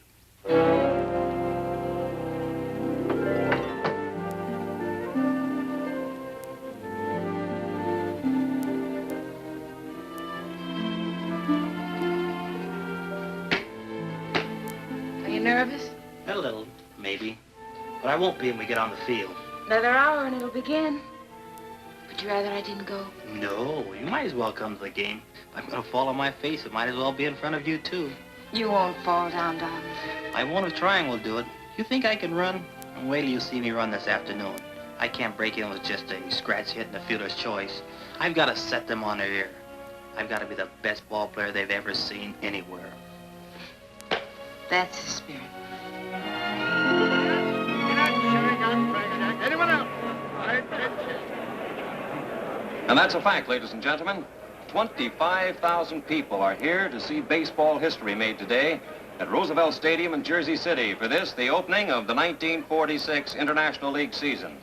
Speaker 10: Are you nervous?
Speaker 6: A little, maybe. But I won't be when we get on the field.
Speaker 10: Another hour and it'll begin. Would you rather I didn't go?
Speaker 6: No, you might as well come to the game. If I'm going to fall on my face, it might as well be in front of you, too.
Speaker 10: You won't fall down, darling.
Speaker 6: I won't if trying will do it. You think I can run? Wait till you see me run this afternoon. I can't break in with just a scratch hit and a fielder's choice. I've got to set them on their ear. I've got to be the best ball player they've ever seen anywhere.
Speaker 10: That's the spirit.
Speaker 2: Anyone else?
Speaker 20: And that's a fact, ladies and gentlemen. 25,000 people are here to see baseball history made today at Roosevelt Stadium in Jersey City for this, the opening of the 1946 International League season.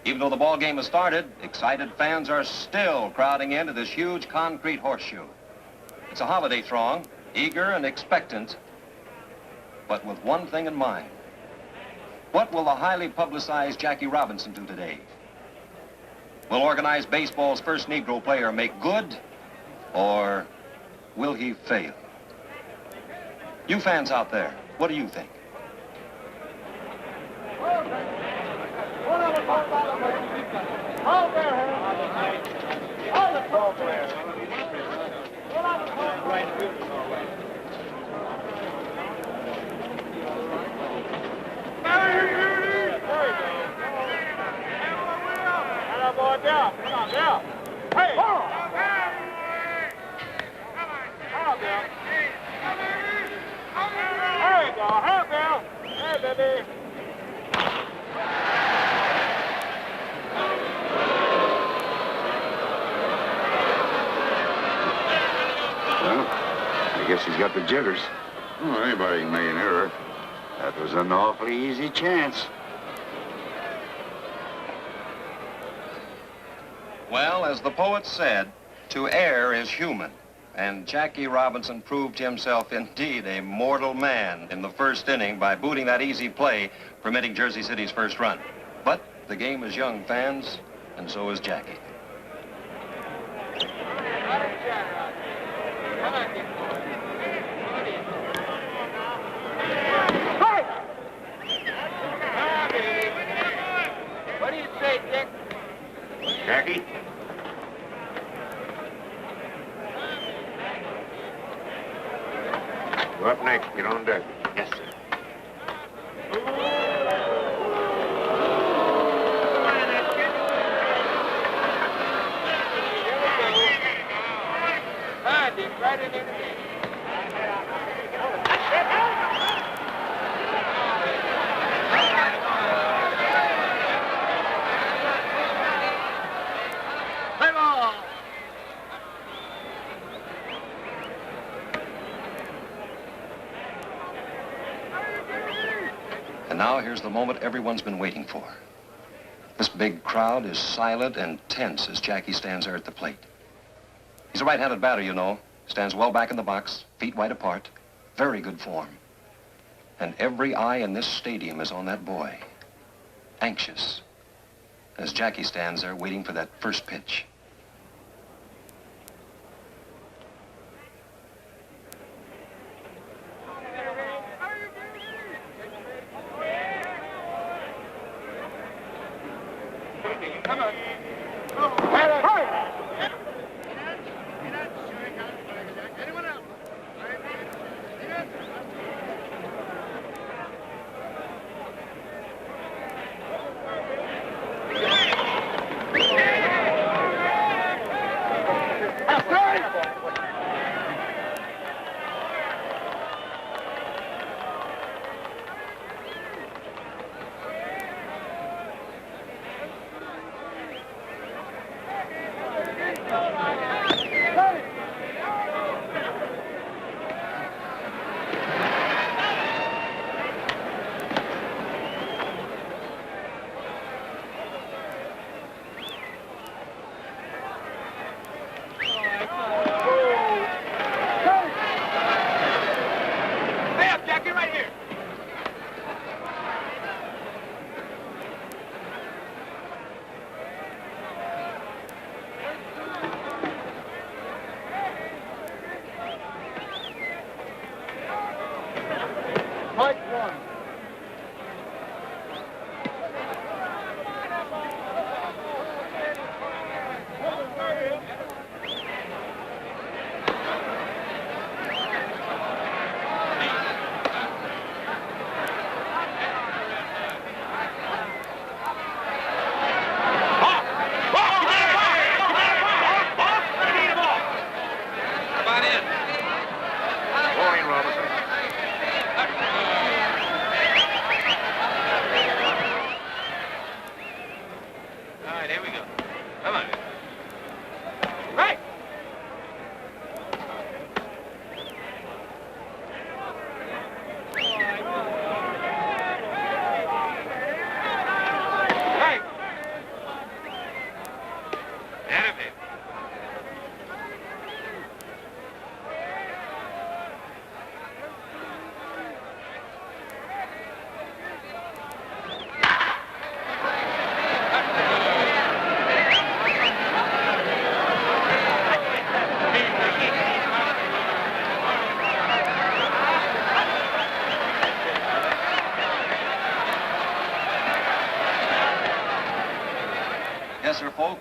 Speaker 20: Even though the ball game has started, excited fans are still crowding into this huge concrete horseshoe. It's a holiday throng, eager and expectant, but with one thing in mind. What will the highly publicized Jackie Robinson do today? Will organized baseball's first Negro player make good, or will he fail? You fans out there, what do you think?
Speaker 2: Down. Come on, down. Hey! Hey, dog. Help down. Hey, baby.
Speaker 17: Well, I guess he's got the jitters. Well, anybody can make an error. That was an awfully easy chance.
Speaker 20: Well, as the poet said, to err is human. And Jackie Robinson proved himself indeed a mortal man in the first inning by booting that easy play, permitting Jersey City's first run. But the game is young, fans, and so is Jackie.
Speaker 2: What do you say, Dick?
Speaker 17: Jackie? Go up next. Get on deck. Yes, sir.
Speaker 2: Right in there.
Speaker 20: And now here's the moment everyone's been waiting for. This big crowd is silent and tense as Jackie stands there at the plate. He's a right-handed batter, you know. Stands well back in the box, feet wide apart. Very good form. And every eye in this stadium is on that boy. Anxious. As Jackie stands there waiting for that first pitch.
Speaker 2: Come on. Anyone else?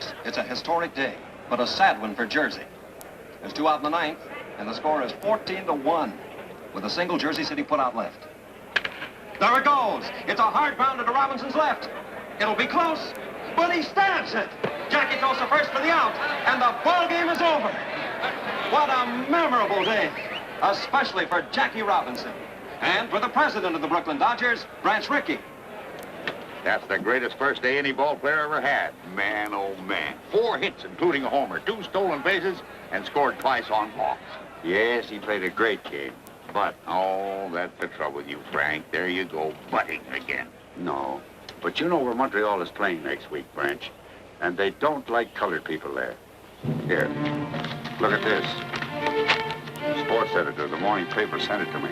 Speaker 20: folks. It's a historic day, but a sad one for Jersey. There's 2 out in the 9th, and the score is 14-1, with a single Jersey City put out left. There it goes. It's a hard grounder to Robinson's left. It'll be close, but he stabs it. Jackie throws the first for the out, and the ball game is over. What a memorable day, especially for Jackie Robinson. And for the president of the Brooklyn Dodgers, Branch Rickey.
Speaker 17: That's the greatest first day any ball player ever had. Man, oh man. 4 hits, including a homer, 2 stolen bases, and scored twice on walks. Yes, he played a great game. But, oh, that's the trouble with you, Frank. There you go, butting again.
Speaker 15: No, but you know where Montreal is playing next week, Branch. And they don't like colored people there. Here, look at this. The sports editor of the morning paper sent it to me.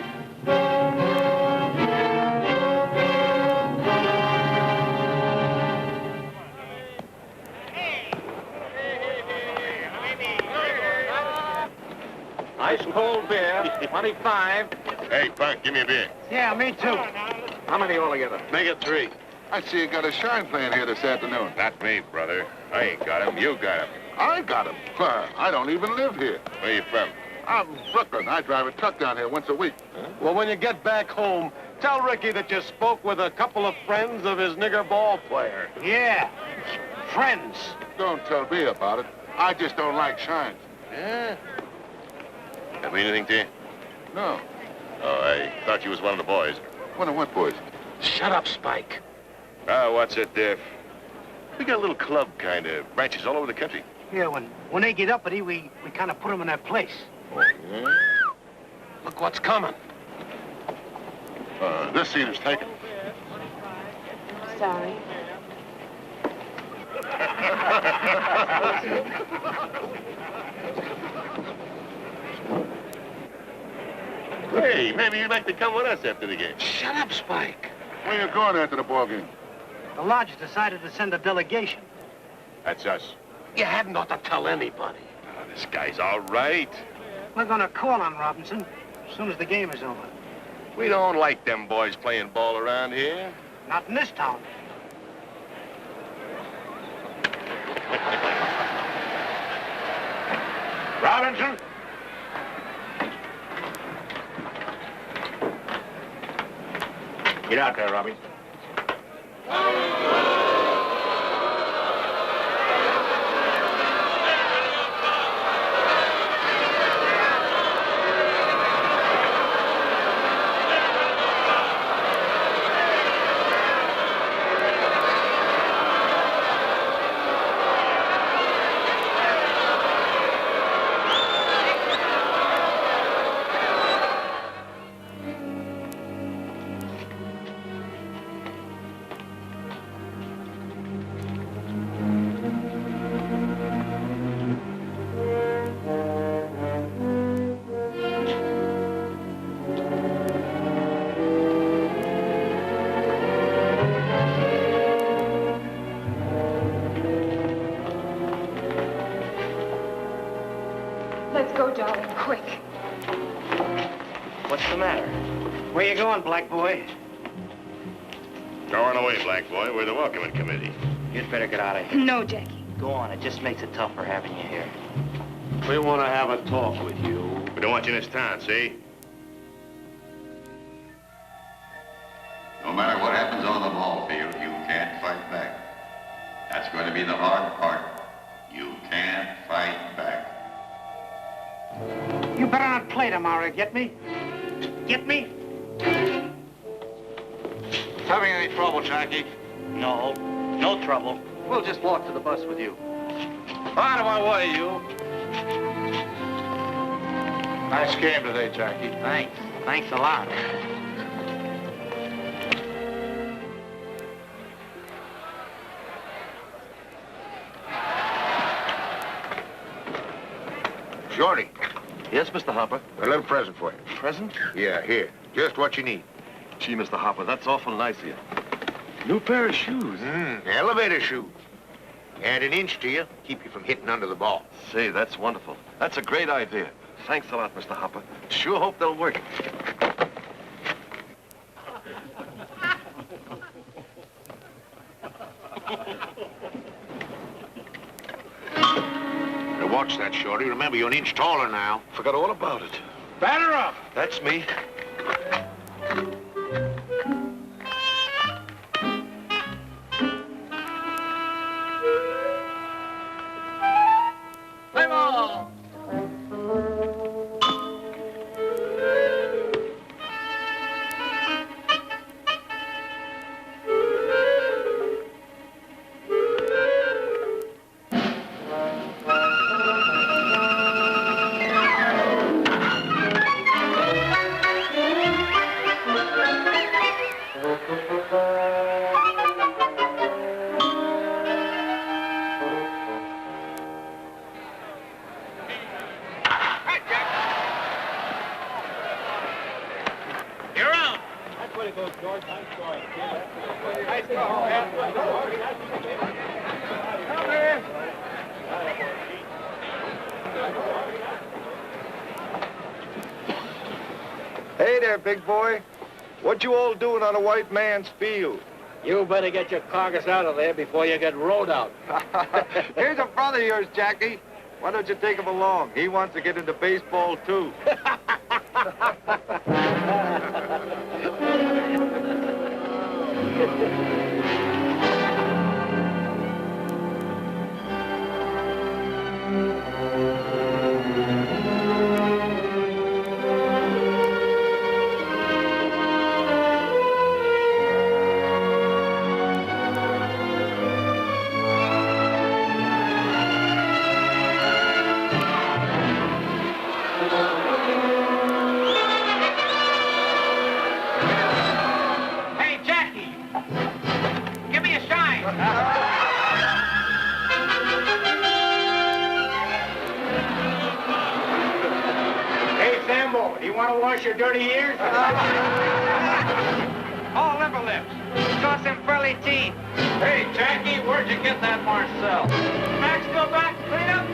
Speaker 3: Ice cold beer, 25.
Speaker 18: Hey, Punk, give me a beer.
Speaker 2: Yeah, me too.
Speaker 3: How many altogether?
Speaker 18: Make it 3. I see you got a shine playing here this afternoon. Not me, brother. I ain't got him. You got him. I got him? I don't even live here. Where you from? I'm Brooklyn. I drive a truck down here once a week.
Speaker 2: Huh? Well, when you get back home, tell Rickey that you spoke with a couple of friends of his nigger ball player. Yeah, friends.
Speaker 18: Don't tell me about it. I just don't like shines.
Speaker 2: Yeah?
Speaker 18: That mean anything to you? No. Oh, I thought you was one of the boys. One of what boys?
Speaker 2: Shut up, Spike.
Speaker 18: Oh, what's it, Diff? We got a little club, kind of, branches all over the country.
Speaker 2: Yeah, when they get uppity, we kind of put them in their place.
Speaker 18: Oh, yeah?
Speaker 2: Look what's coming.
Speaker 18: This seat is taken.
Speaker 10: Sorry.
Speaker 18: Hey, maybe you'd like to come with us after the game.
Speaker 2: Shut up, Spike.
Speaker 18: Where you going after the ball game?
Speaker 2: The lodge decided to send a delegation.
Speaker 18: That's us.
Speaker 2: You hadn't ought to tell anybody.
Speaker 18: Oh, this guy's all right.
Speaker 2: We're gonna call on Robinson as soon as the game is over.
Speaker 18: We don't like them boys playing ball around here.
Speaker 2: Not in this town.
Speaker 18: Robinson? Get out there, Robbie.
Speaker 10: Let's go, darling, quick.
Speaker 3: What's the matter?
Speaker 2: Where you going, black boy?
Speaker 18: Go on away, black boy. We're the welcoming committee.
Speaker 3: You'd better get out of here.
Speaker 4: No, Jackie.
Speaker 3: Go on. It just makes it tougher having you here. We want to have a talk with you.
Speaker 18: We don't want you in this town, see?
Speaker 17: No matter what happens on the ball field, you can't fight back. That's going to be the hard part. You can't fight back.
Speaker 2: You better not play tomorrow, get me? Get me?
Speaker 3: Having any trouble, Jackie? No. No trouble. We'll just walk to the bus with you. Out of my way, you.
Speaker 18: Nice game today, Jackie.
Speaker 3: Thanks. Thanks a lot.
Speaker 17: Shorty,
Speaker 3: Yes, Mr. Hopper.
Speaker 17: a little present for you.
Speaker 3: Present?
Speaker 17: Yeah, here. Just what you need.
Speaker 3: Gee, Mr. Hopper, that's awful nice of you. New pair of shoes.
Speaker 17: Elevator shoes. Add an inch to you, keep you from hitting under the ball.
Speaker 3: Say, that's wonderful. That's a great idea. Thanks a lot, Mr. Hopper. Sure hope they'll work.
Speaker 21: watch that, Shorty. Remember, you're an inch taller now.
Speaker 2: Forgot all about it.
Speaker 21: Batter up!
Speaker 2: That's me.
Speaker 3: Play ball!
Speaker 2: You're out. That's what it goes, George. I'm sorry. Nice call, man. Come here.
Speaker 22: Hey there, big boy. What you all doing on a white man's field?
Speaker 2: You better get your carcass out of there before you get rode out.
Speaker 22: Here's a brother of yours, Jackie. Why don't you take him along? He wants to get into baseball, too.
Speaker 3: Hey, Jackie! Give me a shine!
Speaker 2: Hey, Sambo, do you want to wash your dirty ears?
Speaker 3: All liver lips. Show some pearly teeth. Hey, Jackie, where'd you get that Marcel? Max, go back, clean up.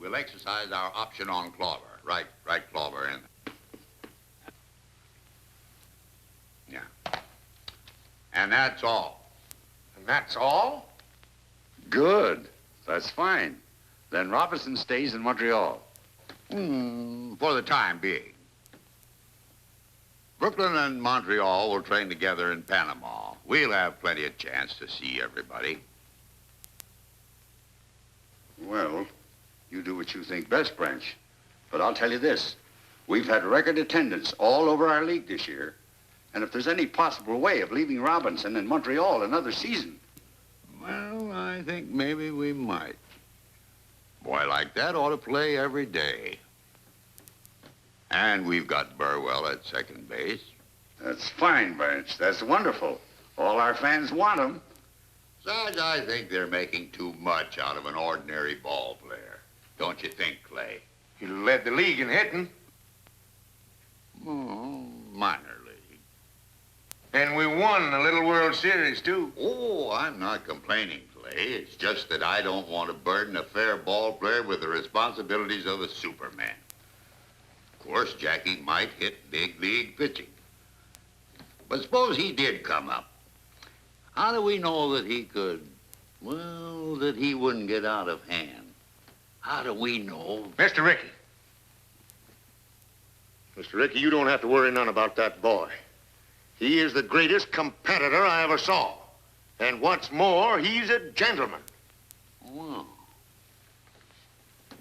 Speaker 17: We'll exercise our option on Clover. Right, Clover, in. Yeah. And that's all.
Speaker 21: And that's all?
Speaker 17: Good. That's fine. Then Robinson stays in Montreal. For the time being. Brooklyn and Montreal will train together in Panama. We'll have plenty of chance to see everybody.
Speaker 15: Well, you do what you think best, Branch. But I'll tell you this. We've had record attendance all over our league this year. And if there's any possible way of leaving Robinson in Montreal another season...
Speaker 17: Well, I think maybe we might. Boy like that ought to play every day. And we've got Burwell at second base.
Speaker 15: That's fine, Branch. That's wonderful. All our fans want him.
Speaker 17: Besides, I think they're making too much out of an ordinary ball player. Don't you think, Clay?
Speaker 21: He led the league in hitting.
Speaker 17: Oh, minor league.
Speaker 21: And we won the Little World Series, too.
Speaker 17: Oh, I'm not complaining, Clay. It's just that I don't want to burden a fair ball player with the responsibilities of a Superman. Of course, Jackie might hit big league pitching. But suppose he did come up. How do we know that he could, well, that he wouldn't get out of hand? How do we know?
Speaker 21: Mr. Rickey. Mr. Rickey, you don't have to worry none about that boy. He is the greatest competitor I ever saw. And what's more, he's a gentleman.
Speaker 17: Well,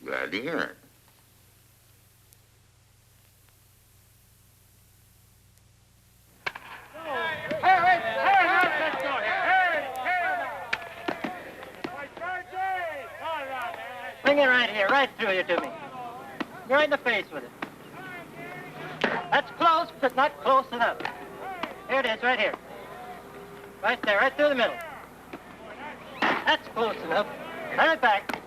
Speaker 17: glad to hear it.
Speaker 2: Bring it right here, right through you to me. You're right in the face with it. That's close, but not close enough. Here it is, right here. Right there, right through the middle. That's close enough. Turn it back.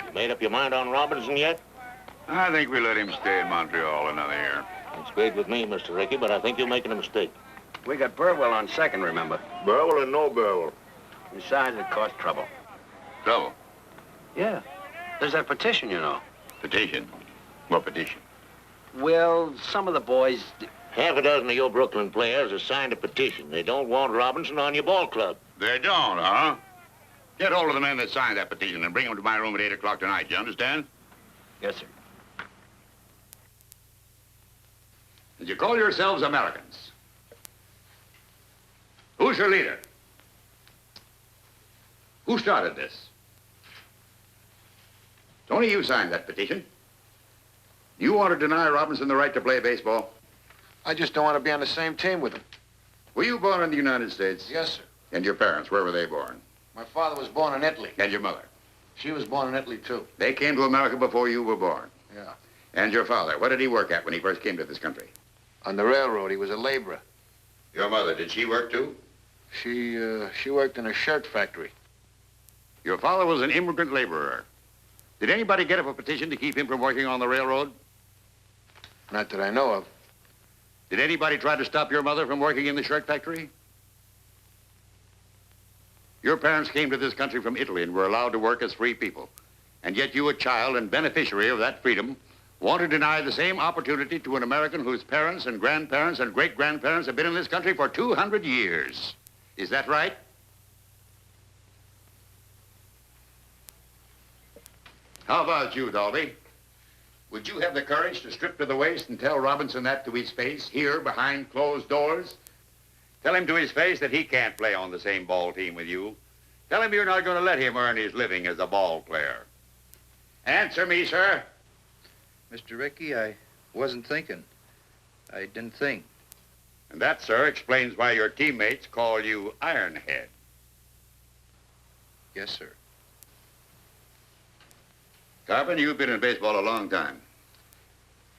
Speaker 21: You made up your mind on Robinson yet?
Speaker 17: I think we let him stay in Montreal another year.
Speaker 21: It's great with me, Mr. Rickey, but I think you're making a mistake.
Speaker 17: We got Burwell on second, remember?
Speaker 21: Burwell and no Burwell.
Speaker 17: Besides, it caused trouble.
Speaker 15: Trouble?
Speaker 17: Yeah. There's that petition, you know.
Speaker 15: Petition? What petition?
Speaker 17: Well, some of the boys...
Speaker 21: Half a dozen of your Brooklyn players have signed a petition. They don't want Robinson on your ball club.
Speaker 15: They don't, huh? Get hold of the men that signed that petition and bring them to my room at 8 o'clock tonight. You understand?
Speaker 17: Yes, sir.
Speaker 15: And you call yourselves Americans. Who's your leader? Who started this? Tony, you signed that petition. You want to deny Robinson the right to play baseball?
Speaker 12: I just don't want to be on the same team with him.
Speaker 15: Were you born in the United States?
Speaker 12: Yes, sir.
Speaker 15: And your parents, where were they born?
Speaker 12: My father was born in Italy.
Speaker 15: And your mother?
Speaker 12: She was born in Italy, too.
Speaker 15: They came to America before you were born?
Speaker 12: Yeah.
Speaker 15: And your father, what did he work at when he first came to this country?
Speaker 12: On the railroad, he was a laborer.
Speaker 15: Your mother, did she work too?
Speaker 12: She worked in a shirt factory.
Speaker 15: Your father was an immigrant laborer. Did anybody get up a petition to keep him from working on the railroad?
Speaker 12: Not that I know of.
Speaker 15: Did anybody try to stop your mother from working in the shirt factory? Your parents came to this country from Italy and were allowed to work as free people. And yet you, a child and beneficiary of that freedom, want to deny the same opportunity to an American whose parents and grandparents and great-grandparents have been in this country for 200 years. Is that right? How about you, Dalby? Would you have the courage to strip to the waist and tell Robinson that to his face, here behind closed doors? Tell him to his face that he can't play on the same ball team with you. Tell him you're not going to let him earn his living as a ball player. Answer me, sir.
Speaker 8: Mr. Rickey, I wasn't thinking. I didn't think.
Speaker 15: And that, sir, explains why your teammates call you Ironhead.
Speaker 8: Yes, sir.
Speaker 15: Carpenter, you've been in baseball a long time.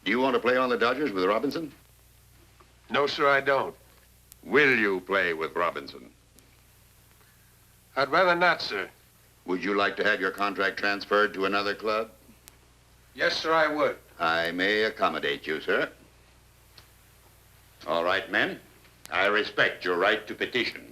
Speaker 15: Do you want to play on the Dodgers with Robinson?
Speaker 12: No, sir, I don't.
Speaker 15: Will you play with Robinson?
Speaker 12: I'd rather not, sir.
Speaker 15: Would you like to have your contract transferred to another club?
Speaker 12: Yes, sir, I would.
Speaker 15: I may accommodate you, sir. All right, men. I respect your right to petition.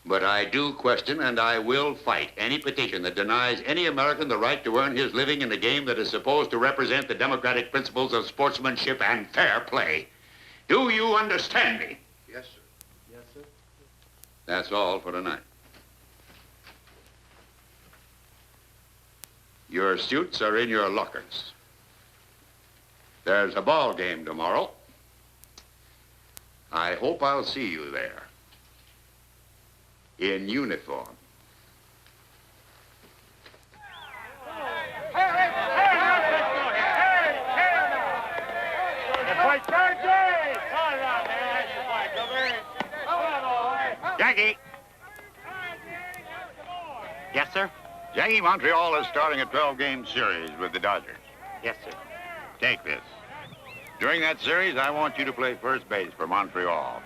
Speaker 15: But I do question and I will fight any petition that denies any American the right to earn his living in a game that is supposed to represent the democratic principles of sportsmanship and fair play. Do you understand me?
Speaker 12: Yes, sir. Yes, sir.
Speaker 15: That's all for tonight. Your suits are in your lockers. There's a ball game tomorrow. I hope I'll see you there. In uniform. Jackie!
Speaker 2: Yes, sir?
Speaker 15: Jackie, Montreal is starting a 12-game series with the Dodgers.
Speaker 2: Yes, sir.
Speaker 15: Take this. During that series, I want you to play first base for Montreal.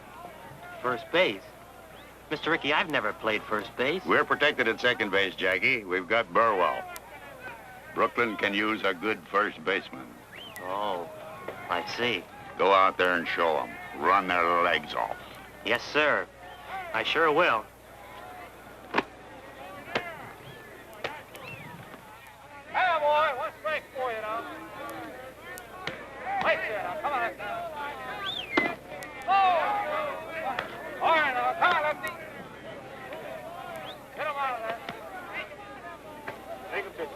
Speaker 2: First base? Mr. Rickey, I've never played first base.
Speaker 15: We're protected at second base, Jackie. We've got Burwell. Brooklyn can use a good first baseman.
Speaker 2: Oh, I see.
Speaker 15: Go out there and show them. Run their legs off.
Speaker 2: Yes, sir. I sure will.
Speaker 3: Hey, boy, what's straight for you now? Right there, now, come on. Oh! All right, now, come on, lefty. Get him out of there. Take a pitch.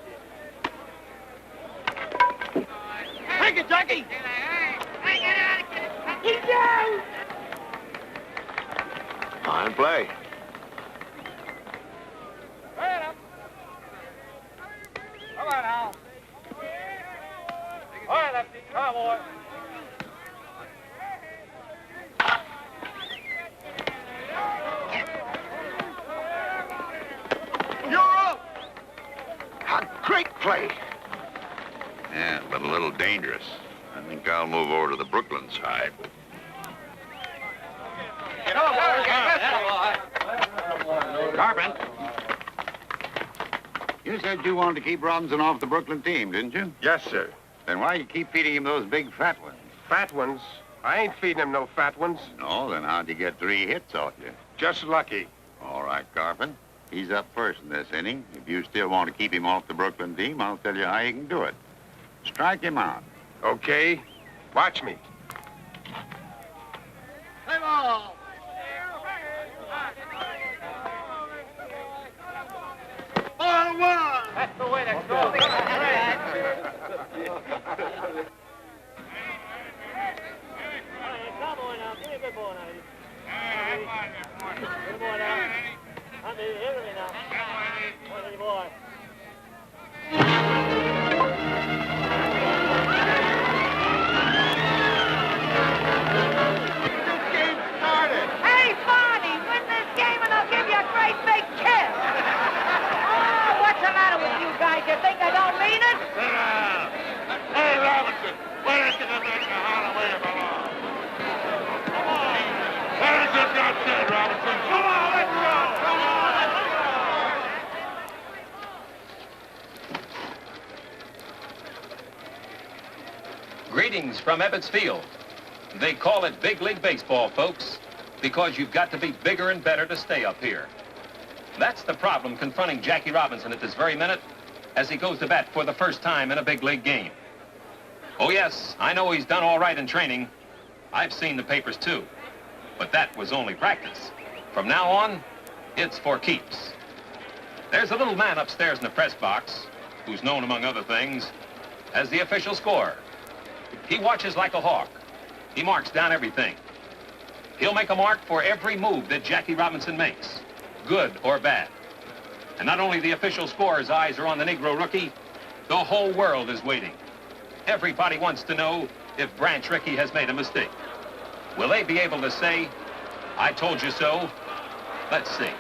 Speaker 3: Take it, Jackie! He's down!
Speaker 21: Fine play.
Speaker 3: Right up. Come on now. All right, lefty. Come on, boy.
Speaker 21: You're up! A great play.
Speaker 15: Yeah, but a little dangerous. I think I'll move over to the Brooklyn side.
Speaker 3: Come on, boy.
Speaker 15: Carpenter. You said you wanted to keep Robinson off the Brooklyn team, didn't you?
Speaker 12: Yes, sir.
Speaker 15: Then why you keep feeding him those big fat ones?
Speaker 12: Fat ones?
Speaker 7: I ain't feeding him no fat ones.
Speaker 15: No, then how'd you get 3 hits off you?
Speaker 7: Just lucky.
Speaker 15: All right, Carpin. He's up first in this inning. If you still want to keep him off the Brooklyn team, I'll tell you how you can do it. Strike him out.
Speaker 7: Okay. Watch me.
Speaker 2: Play ball. Ball 1. That's the way to go.
Speaker 4: Hey, Barney, win this game and I'll give you a great big kiss. Oh, what's the matter with you guys? You think I don't mean it?
Speaker 18: Sit down. Hey, Robinson, why don't you go back to Holloway and belong? Come on. What is it God said, Robinson? Come on, let's go. Come on, let's go.
Speaker 20: Greetings from Ebbets Field. They call it Big League Baseball, folks, because you've got to be bigger and better to stay up here. That's the problem confronting Jackie Robinson at this very minute as he goes to bat for the first time in a big league game. Oh, yes, I know he's done all right in training. I've seen the papers, too. But that was only practice. From now on, it's for keeps. There's a little man upstairs in the press box who's known, among other things, as the official scorer. He watches like a hawk. He marks down everything. He'll make a mark for every move that Jackie Robinson makes, good or bad. And not only the official scorer's eyes are on the Negro rookie, the whole world is waiting. Everybody wants to know if Branch Rickey has made a mistake. Will they be able to say, I told you so? Let's see.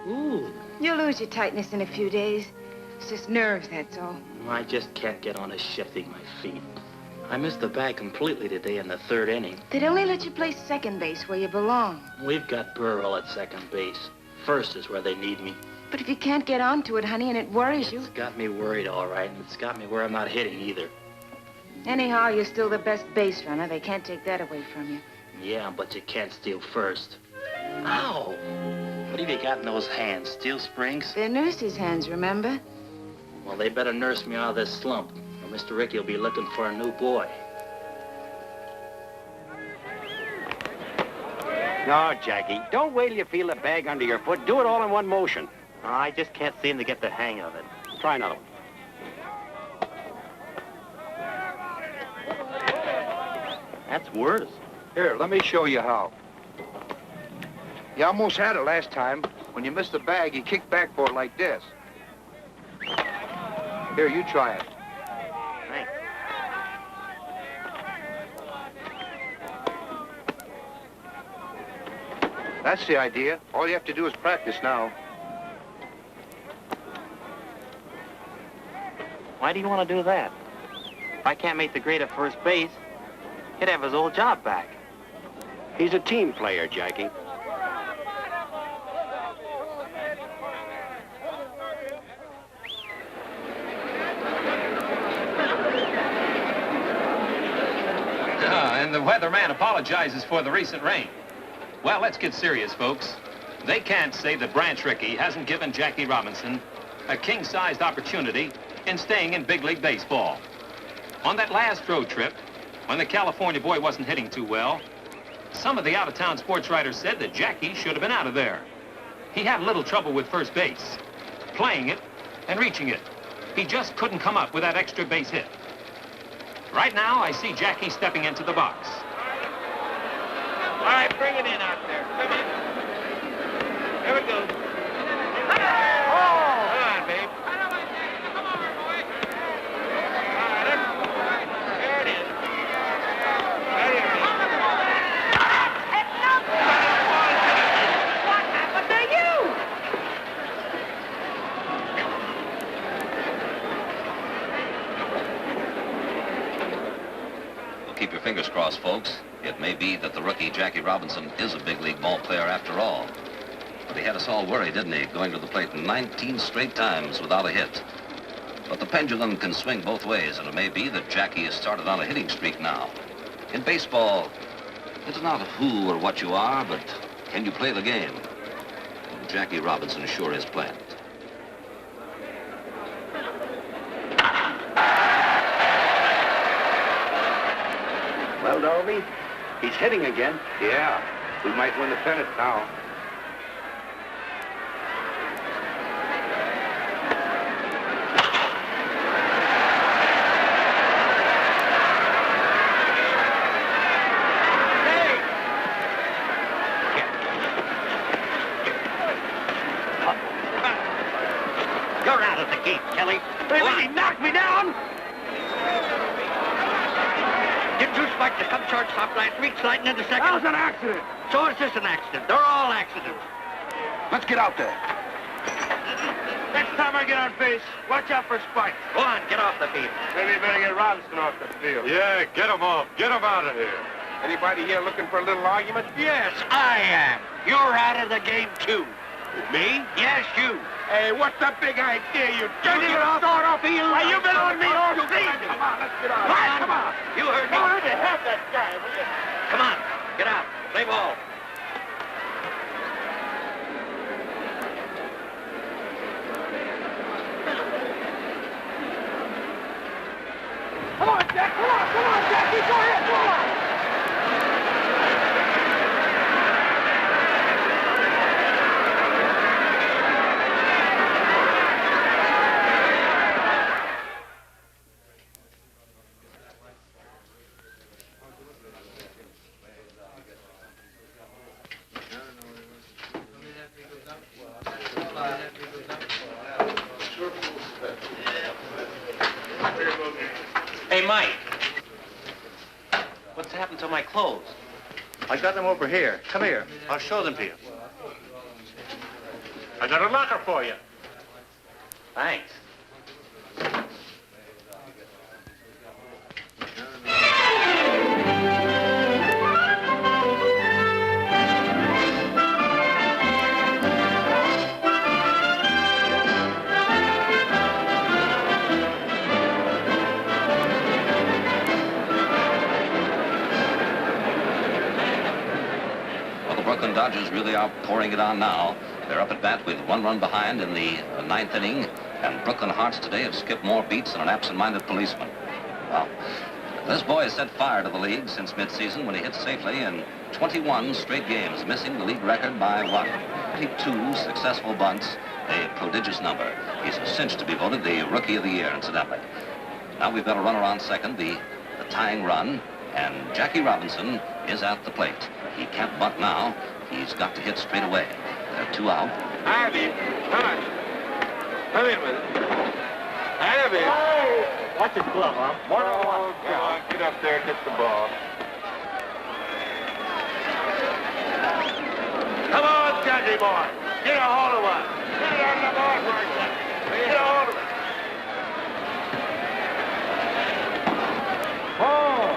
Speaker 10: Ooh. You'll lose your tightness in a few days. It's just nerves, that's all.
Speaker 6: I just can't get on to shifting my feet. I missed the bag completely today in the 3rd inning.
Speaker 10: They'd only let you play second base where you belong.
Speaker 6: We've got Burrell at second base. First is where they need me.
Speaker 10: But if you can't get onto it, honey, and it worries you...
Speaker 6: It's got me worried, all right, and it's got me where I'm not hitting either.
Speaker 10: Anyhow, you're still the best base runner. They can't take that away from you.
Speaker 6: Yeah, but you can't steal first. Ow! What have you got in those hands? Steel springs?
Speaker 10: They're nurse's hands, remember?
Speaker 6: Well, they better nurse me out of this slump, or Mr. Rickey will be looking for a new boy.
Speaker 9: No, Jackie, don't wait till you feel the bag under your foot. Do it all in one motion.
Speaker 11: I just can't seem to get the hang of it.
Speaker 9: Try another one.
Speaker 11: That's worse.
Speaker 12: Here, let me show you how. You almost had it last time. When you missed the bag, you kicked back for it like this. Here, you try it.
Speaker 11: Thanks.
Speaker 12: That's the idea. All you have to do is practice now.
Speaker 11: Why do you want to do that? If I can't make the grade at first base, he'd have his old job back.
Speaker 9: He's a team player, Jackie.
Speaker 20: And the weatherman apologizes for the recent rain. Well, let's get serious, folks. They can't say that Branch Rickey hasn't given Jackie Robinson a king-sized opportunity in staying in big league baseball.
Speaker 1: On that last road trip, when the California boy wasn't hitting too well, some of the out-of-town sports writers said that Jackie should have been out of there. He had a little trouble with first base, playing it and reaching it. He just couldn't come up with that extra base hit. Right now, I see Jackie stepping into the box.
Speaker 2: All right, bring it in out there. Come in. Here we go. Oh! Come on, babe. There it is. Right here.
Speaker 4: What happened to you?
Speaker 20: Well, keep your fingers crossed, folks. It may be that the rookie Jackie Robinson is a big league ball player after all. But he had us all worried, didn't he, going to the plate 19 straight times without a hit. But the pendulum can swing both ways, and it may be that Jackie has started on a hitting streak now. In baseball, it's not who or what you are, but can you play the game? And Jackie Robinson sure is playing it.
Speaker 9: Well, Dolby, he's hitting again.
Speaker 22: Yeah, we might win the pennant now.
Speaker 9: You're out of the gate, Kelly. He knocked me down. Didn't you expect to come shortstop last week, sliding into second?
Speaker 22: That was an accident.
Speaker 9: So is this an accident? They're all accidents.
Speaker 22: Let's get out there. Next time I get on base, watch out for spikes.
Speaker 9: Go on, get off the field.
Speaker 22: Maybe you better get Robinson off the field.
Speaker 18: Yeah, get him off. Get him out of here.
Speaker 22: Anybody here looking for a little argument?
Speaker 9: Yes, I am. You're out of the game, too.
Speaker 22: Me?
Speaker 9: Yes, you.
Speaker 22: Hey, what's the big idea, you
Speaker 9: Get it off the field.
Speaker 22: Hey, you've been on me all season. Come on, let's get out.
Speaker 9: Right,
Speaker 22: Come on.
Speaker 9: You heard me.
Speaker 22: Go ahead and have that guy, will you?
Speaker 9: Come on, get out. Play ball.
Speaker 22: Come on, Jack. Come on, Jackie. Go ahead, go on.
Speaker 1: Hey, Mike. What's happened to my clothes?
Speaker 21: I got them over here. Come here. I'll show them to you. I got a locker for you.
Speaker 1: Thanks.
Speaker 20: Brooklyn Dodgers really are pouring it on now. They're up at bat with 1 run behind in the 9th inning, and Brooklyn Hearts today have skipped more beats than an absent-minded policeman. Well, this boy has set fire to the league since midseason when he hit safely in 21 straight games, missing the league record by, 22 successful bunts, a prodigious number. He's a cinch to be voted the Rookie of the Year, incidentally. Now we've got a runner on second, the tying run, and Jackie Robinson is at the plate. He can't bunt now. He's got to hit straight away. There are 2 out.
Speaker 22: I have him. Come on. Come in with it. I have him.
Speaker 2: Hey! Watch his glove, huh?
Speaker 22: More than one. Go on, get up there and hit the ball. Come on, Jackie boy. Get a hold of one. Get it on the board for a second. Get a hold of it. Oh!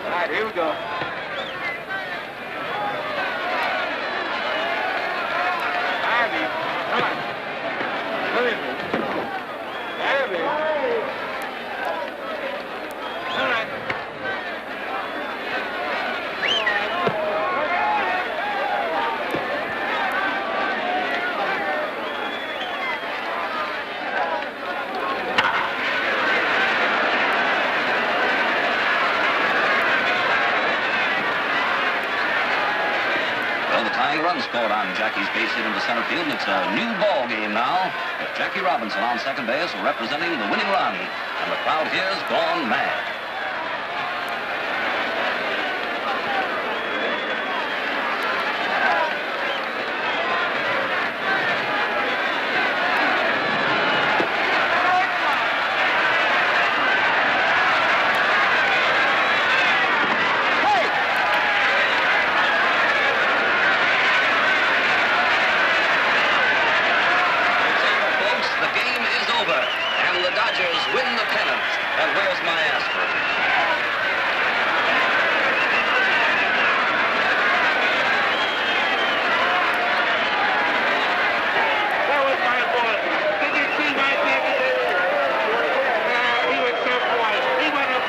Speaker 22: All right, here we go.
Speaker 20: tying run scored on Jackie's base hit into center field, and it's a new ball game now with Jackie Robinson on second base representing the winning run. And the crowd here's gone mad. Win the pennant. And where's my Alfred?
Speaker 18: That was my boy. Did you see my baby? He was so quiet. He went up.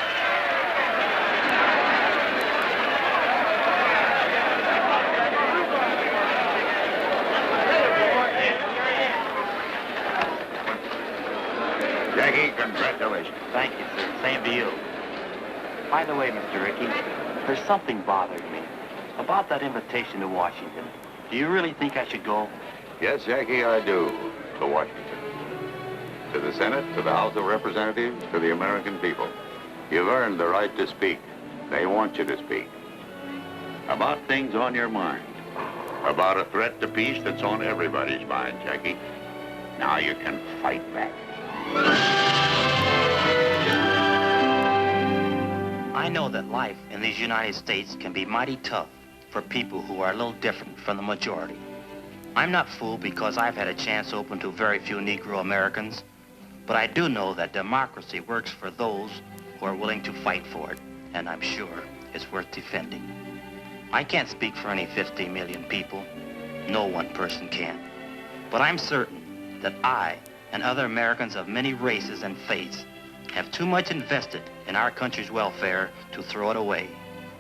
Speaker 15: Jackie, congratulations.
Speaker 11: Thank you, sir. Same to you. By the way, Mr. Rickey, there's something bothering me about that invitation to Washington. Do you really think I should go?
Speaker 15: Yes, Jackie, I do. To Washington. To the Senate, to the House of Representatives, to the American people. You've earned the right to speak. They want you to speak. About things on your mind. About a threat to peace that's on everybody's mind, Jackie. Now you can fight back.
Speaker 6: I know that life in these United States can be mighty tough for people who are a little different from the majority. I'm not fooled because I've had a chance open to very few Negro Americans, but I do know that democracy works for those who are willing to fight for it, and I'm sure it's worth defending. I can't speak for any 50 million people. No one person can. But I'm certain that I and other Americans of many races and faiths have too much invested in our country's welfare to throw it away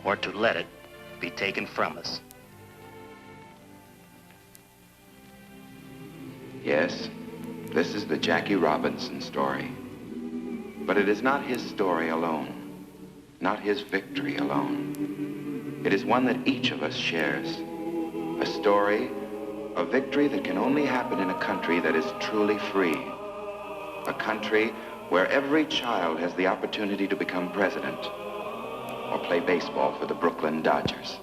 Speaker 6: or to let it be taken from us.
Speaker 13: Yes, this is the Jackie Robinson story. But it is not his story alone, not his victory alone. It is one that each of us shares. A story, a victory that can only happen in a country that is truly free. A country where every child has the opportunity to become president or play baseball for the Brooklyn Dodgers.